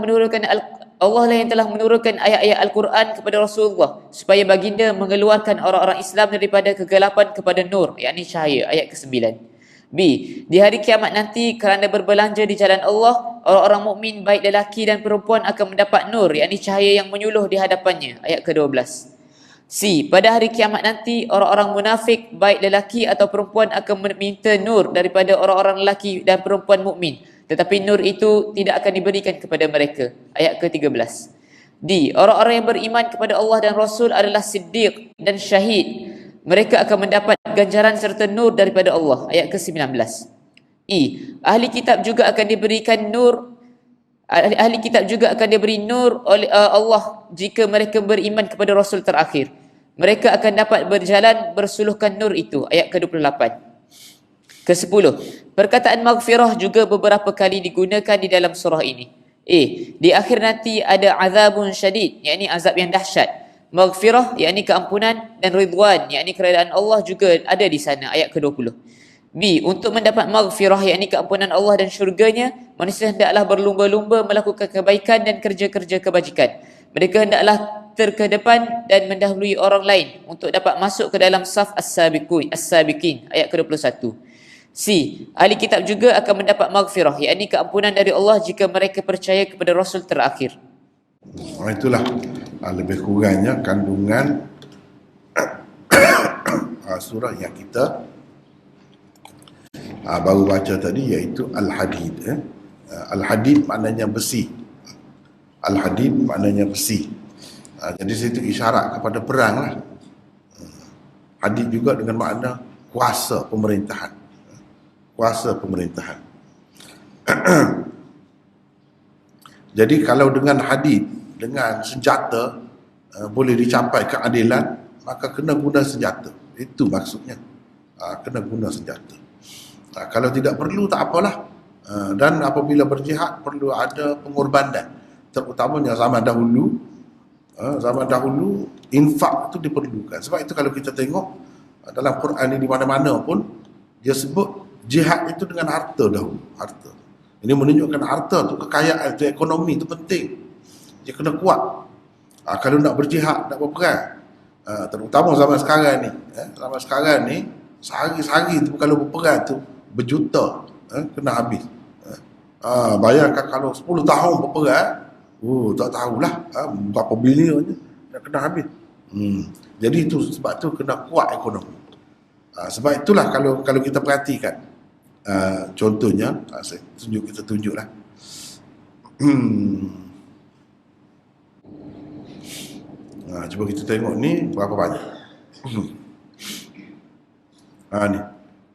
menurunkan ayat-ayat Al-Quran kepada Rasulullah supaya baginda mengeluarkan orang-orang Islam daripada kegelapan kepada nur, yakni cahaya. Ayat ke-9. B. Di hari kiamat nanti, kerana berbelanja di jalan Allah, orang-orang mukmin baik lelaki dan perempuan akan mendapat nur, yakni cahaya yang menyuluh di hadapannya. Ayat ke-12. C. Pada hari kiamat nanti, orang-orang munafik baik lelaki atau perempuan akan meminta nur daripada orang-orang lelaki dan perempuan mukmin, tetapi nur itu tidak akan diberikan kepada mereka. Ayat ke-13. D. Orang-orang yang beriman kepada Allah dan Rasul adalah siddiq dan syahid. Mereka akan mendapat ganjaran serta nur daripada Allah. Ayat ke-19. E. Ahli kitab juga akan diberikan nur. Ahli kitab juga akan diberi nur oleh Allah jika mereka beriman kepada Rasul terakhir. Mereka akan dapat berjalan bersuluhkan nur itu. Ayat ke-28. Ke-10. Perkataan maghfirah juga beberapa kali digunakan di dalam surah ini. Di akhir nanti ada azabun syadid, yakni azab yang dahsyat. Maghfirah, yakni keampunan, dan ridwan, yakni keredaan Allah juga ada di sana. Ayat ke-20. B. Untuk mendapat maghfirah, yakni keampunan Allah dan syurganya, manusia hendaklah berlumba-lumba melakukan kebaikan dan kerja-kerja kebajikan. Mereka hendaklah terkedepan dan mendahului orang lain untuk dapat masuk ke dalam saf as-sabiqin. Ayat ke-21. C. Ahli kitab juga akan mendapat maghfirah, yakni keampunan dari Allah jika mereka percaya kepada Rasul terakhir. Itulah lebih kurangnya kandungan surah yang kita baru baca tadi, iaitu Al-Hadid. Al-Hadid maknanya besi. Al-Hadid maknanya besi. Jadi situ isyarat kepada perang lah. Hadid juga dengan makna kuasa pemerintahan. Kuasa pemerintahan. Jadi kalau dengan hadid, dengan senjata boleh dicapai keadilan, maka kena guna senjata. Itu maksudnya. Kena guna senjata. Kalau tidak perlu, tak apalah. Dan apabila berjihad perlu ada pengorbanan, terutamanya zaman dahulu. Zaman dahulu infak itu diperlukan. Sebab itu kalau kita tengok dalam Quran ini, di mana-mana pun dia sebut jihad itu dengan harta dahulu. Harta. Ini menunjukkan harta tu, kekayaan tu, ekonomi tu penting. Dia kena kuat. Kalau nak berjihad, nak berperang, terutama zaman sekarang ni. Zaman sekarang ni, sehari-sehari tu kalau berperang tu berjuta kena habis. Bayangkan kalau 10 tahun berperang, tak tahulah berapa bilion nak kena habis. Jadi itu sebab tu kena kuat ekonomi. Sebab itulah kalau kita perhatikan, contohnya saya tunjuklah. Cuba kita tengok ni berapa banyak. Ni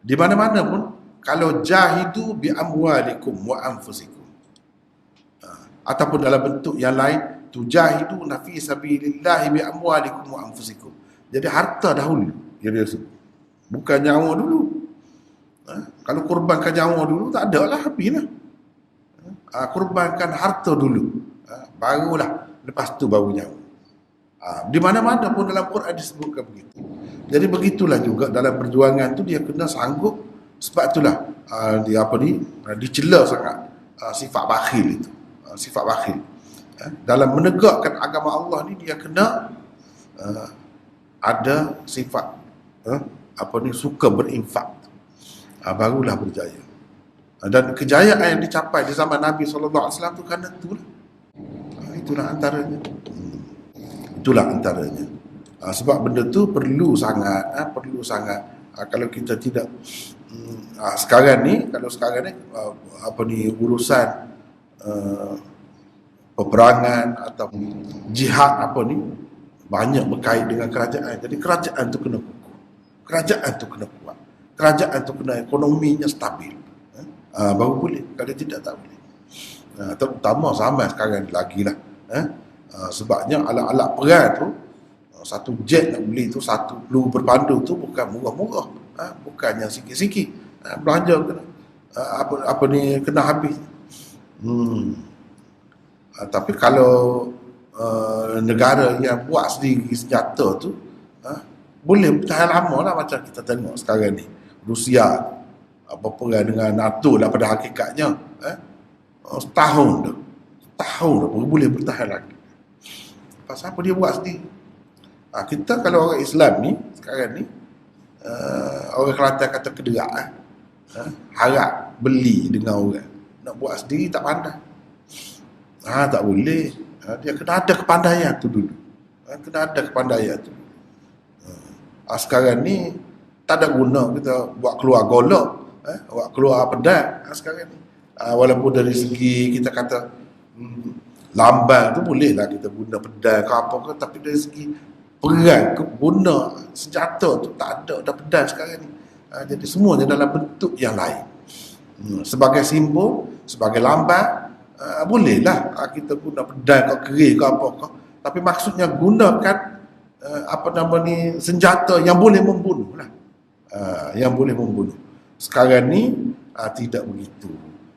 di mana-mana pun, kalau jahidu bi amwalikum wa anfusikum, ataupun dalam bentuk yang lain, tujahiduna fi sabilillahi bi amwalikum wa anfusikum. Jadi harta dahulu yang dia sebut, bukan nyawa dulu. Kalau kurbankan nyawa dulu, tak ada lah, habis lah. Kurbankan harta dulu, barulah lepas tu baru nyawa. Di mana-mana pun dalam Quran disebutkan begitu. Jadi begitulah juga dalam perjuangan tu dia kena sanggup. Sebab itulah dicela sangat sifat bakhil itu. Sifat bakhil. Dalam menegakkan agama Allah ni dia kena ada sifat suka berinfak. Barulah berjaya. Dan kejayaan yang dicapai di zaman Nabi SAW tu kerana itulah. Itulah antaranya. Itulah antaranya. Sebab benda tu perlu sangat. Kalau kita tidak sekarang ni urusan peperangan atau jihad banyak berkait dengan kerajaan. Jadi kerajaan tu kena kukuh. Kerajaan tu kena kuat. Kerajaan tu kena ekonominya stabil. Baru boleh. Kalau tidak, tak boleh. Terutama zaman sekarang lagi lah. Sebabnya alat-alat perang tu, satu jet nak beli tu, satu peluru berpandu tu bukan murah-murah. Bukannya sikit-sikit. Belanja kena kena habis. Tapi kalau negara yang buat sendiri senjata tu, boleh bertahan lama lah, macam kita tengok sekarang ni. Rusia berperang dengan NATO lah pada hakikatnya. Setahun dah. Baru boleh bertahan lagi. Pasal apa dia buat sendiri? Kita kalau orang Islam ni, sekarang ni, orang Kelantan kata kederak, harap beli dengan orang. Nak buat sendiri tak pandai. Tak boleh. Dia kena ada kepandaian tu dulu. Kena ada kepandaian tu. Sekarang ni tak ada guna kita buat keluar golok, buat keluar pedang sekarang ni. Walaupun dari segi kita kata lamban tu bolehlah kita guna pedang ke apa ke, tapi dari segi perang guna senjata tu tak ada pedang sekarang ni. Jadi semuanya dalam bentuk yang lain. Sebagai simbol, sebagai lamban, bolehlah kita guna pedang ke keris ke apa ke, tapi maksudnya gunakan senjata yang boleh membunuh lah. Yang boleh membunuh. Sekarang ni tidak begitu.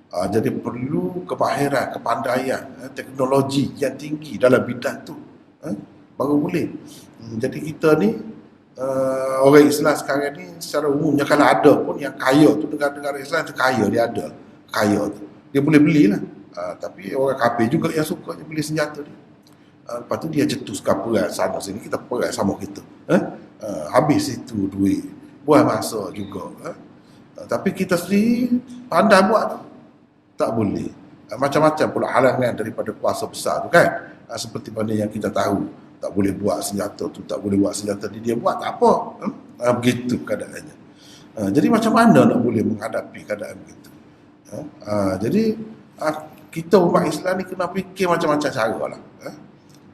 Jadi perlu kemahiran, kepandaian, teknologi yang tinggi dalam bidang tu, baru boleh. Jadi kita ni orang Islam sekarang ni secara umumnya, kalau ada pun yang kaya tu, negara-negara Islam tu kaya, dia ada kaya tu, dia boleh belilah. Tapi orang kafir juga yang suka dia beli senjata dia. Lepas tu dia cetuskan perang sana sini, kita perang sama kita. Habis itu duit, buang masa juga. Tapi kita sendiri pandai buat tu, tak boleh. Macam-macam pula halangan daripada kuasa besar tu kan. Seperti mana yang kita tahu, tak boleh buat senjata tu, tak boleh buat senjata ni, dia buat tak apa. Begitu keadaannya. Jadi macam mana nak boleh menghadapi keadaan begitu? Jadi kita umat Islam ni kena fikir macam-macam cara lah.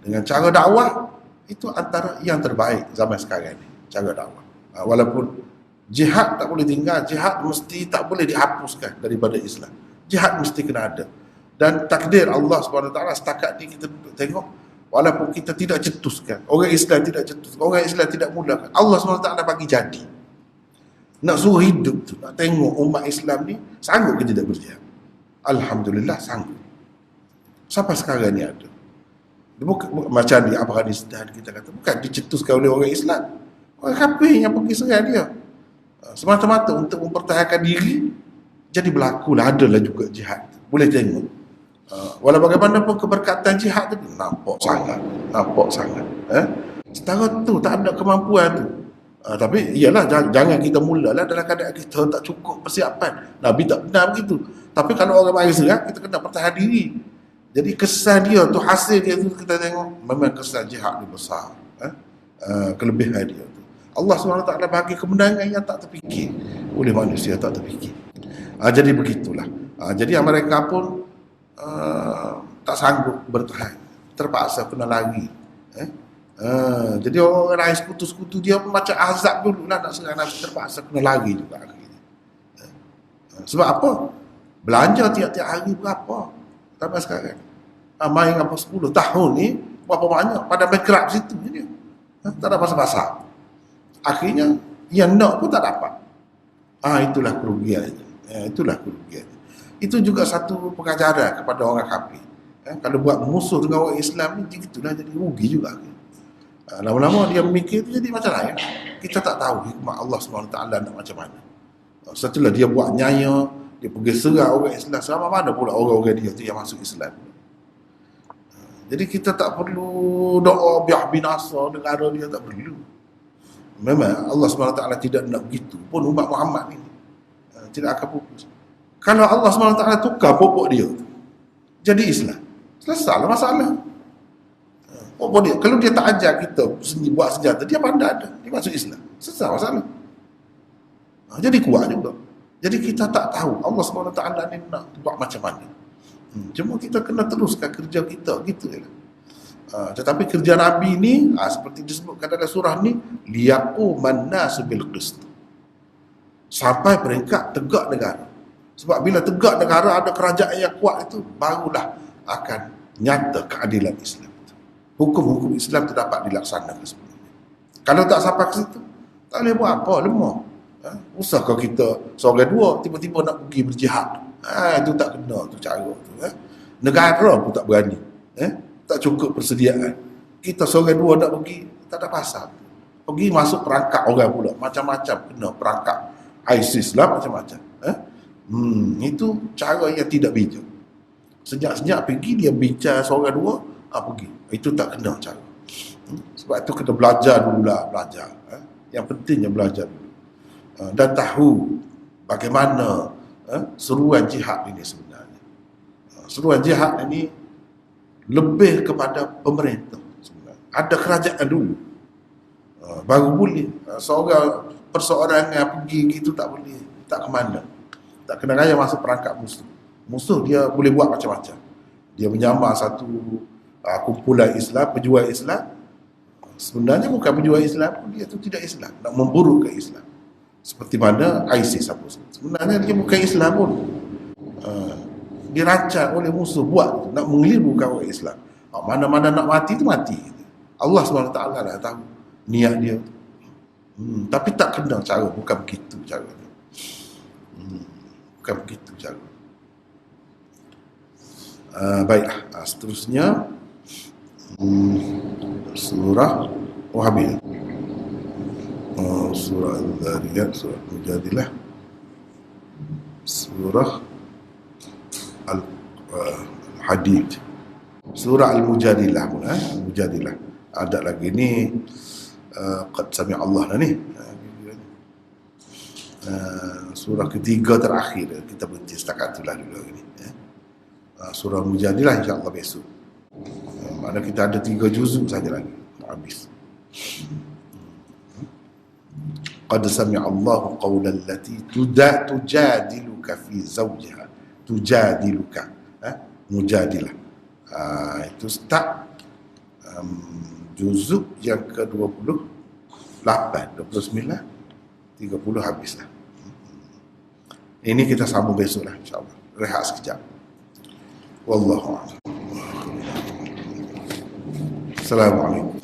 Dengan cara dakwah, itu antara yang terbaik zaman sekarang ni, cara dakwah. Walaupun jihad tak boleh tinggal, jihad mesti tak boleh dihapuskan daripada Islam. Jihad mesti kena ada. Dan takdir Allah SWT setakat ni kita tengok, walaupun kita tidak cetuskan, orang Islam tidak cetuskan, orang Islam tidak mulakan, Allah SWT bagi jadi. Nak suruh hidup tu, nak tengok umat Islam ni sanggup ke tidak berjihad. Alhamdulillah sanggup. Sampai sekarang ni ada. Dia bukan macam di Afghanistan kita kata, bukan dicetuskan oleh orang Islam, orang kafir yang pergi serang dia. Semata-mata untuk mempertahankan diri. Jadi berlakulah, adalah juga jihad. Boleh tengok. Walau bagaimanapun keberkatan jihad tu nampak sangat. Setara tu tak ada kemampuan tu. Tapi iyalah, jangan kita mulalah dalam keadaan kita tak cukup persiapan. Nabi tak benar begitu. Tapi kalau orang mari serang, kita kena pertahan diri. Jadi kesan dia tu, hasil dia tu kita tengok, memang kesan jihad dia besar. Kelebihan dia tu. Allah SWT bagi kemenangan yang tak terfikir oleh manusia, tak terfikir. Jadi begitulah. Jadi mereka pun tak sanggup bertahan, terpaksa kena lari. Jadi orang lain sekutu-sekutu dia pun macam azab dulu lah, nak serang Nabi, terpaksa kena lari juga akhirnya. Sebab apa? Belanja tiap-tiap hari berapa? Sampai sekarang main apa 10 tahun ni berapa banyak pada bankrupt situ je dia. Tak ada pasal-pasal. Akhirnya yang nak pun tak dapat. Itulah kerugian. Itulah kerugian. Itu juga satu pengajaran kepada orang kafir. Kalau buat musuh dengan orang Islam ni, itulah jadi rugi juga. Lama-lama dia memikir itu jadi macam lain. Kita tak tahu hikmah Allah SWT nak macam mana. Setelah dia buat nyaya, dia pergi serang orang Islam, sama mana pula orang-orang dia tu yang masuk Islam. Jadi kita tak perlu doa biar binasa negara dia, tak perlu. Memang Allah SWT tidak nak begitu pun umat Muhammad ni tidak akan pupus. Kalau Allah SWT tukar pokok dia jadi Islam, selesailah masalah. Pokok dia, kalau dia tak ajar kita buat senjata, dia pandai ada, dia masuk Islam, selesai masalah. Jadi kuat juga. Jadi kita tak tahu Allah SWT ni nak buat macam mana. Cuma kita kena teruskan kerja kita, gitu je. Tetapi kerja Nabi ni, seperti disebutkan dalam surah ni, liyaquman nasu bil qist, sampai peringkat tegak negara. Sebab bila tegak negara, ada kerajaan yang kuat, itu barulah akan nyata keadilan Islam. Hukum-hukum Islam itu dapat dilaksanakan sebenarnya. Kalau tak sampai ke situ, tak boleh buat apa, lemah. Usahkah kita seorang dua tiba-tiba nak pergi berjihad? Itu tak kena tu cara tu. Negara pun tak berani. Tak cukup persediaan. Kita seorang dua nak pergi, tak ada pasal. Pergi masuk perangkap orang pula, macam-macam kena perangkap ISIS lah, macam-macam. Itu cara yang tidak bijak. Sejak pergi dia bicara seorang dua, pergi. Itu tak kena cara. Sebab itu kena belajar dululah, belajar. Yang pentingnya belajar dulu. Dan tahu bagaimana seruan jihad ini sebenarnya. Seruan jihad ini lebih kepada pemerintah sebenarnya. Ada kerajaan dulu, baru boleh. Seorang perseorangan pergi gitu tak boleh, tak ke mana. Tak kena raya masuk perangkap musuh. Musuh dia boleh buat macam-macam. Dia menyamar satu kumpulan Islam, pejuang Islam. Sebenarnya bukan pejuang Islam, dia tu tidak Islam, nak memburukkan Islam. Seperti mana ISIS apa. Sebenarnya dia bukan Islam pun. Dirancang oleh musuh buat nak mengelirukan orang Islam. Mana-mana nak mati tu mati. Allah SWT lah tahu niat dia. Tapi tak kena cara, bukan begitu cara dia. Bukan begitu cara. Baiklah, seterusnya surah Habis. Surah Al-Dhariyat, surah Mujadilah, surah Al-Hadid, surah Al-Mujadilah pun. Mujadilah ada lagi ni, qad sami' Allah lah ni. Surah ketiga terakhir, kita berhenti setakat itulah dulu ni. Surah Mujadilah insya-Allah besok. Mana kita ada 3 juzuk saja lagi habis. Qad sami' Allahu qawla allati tujadiluka fi zawjiha. Tujadiluka, mujadilah. Itu start juzuk yang ke-28, 29, 30 habislah. Ini kita sambung besoklah insya-Allah. Rehat sekejap. Wallahu a'lam. Assalamualaikum.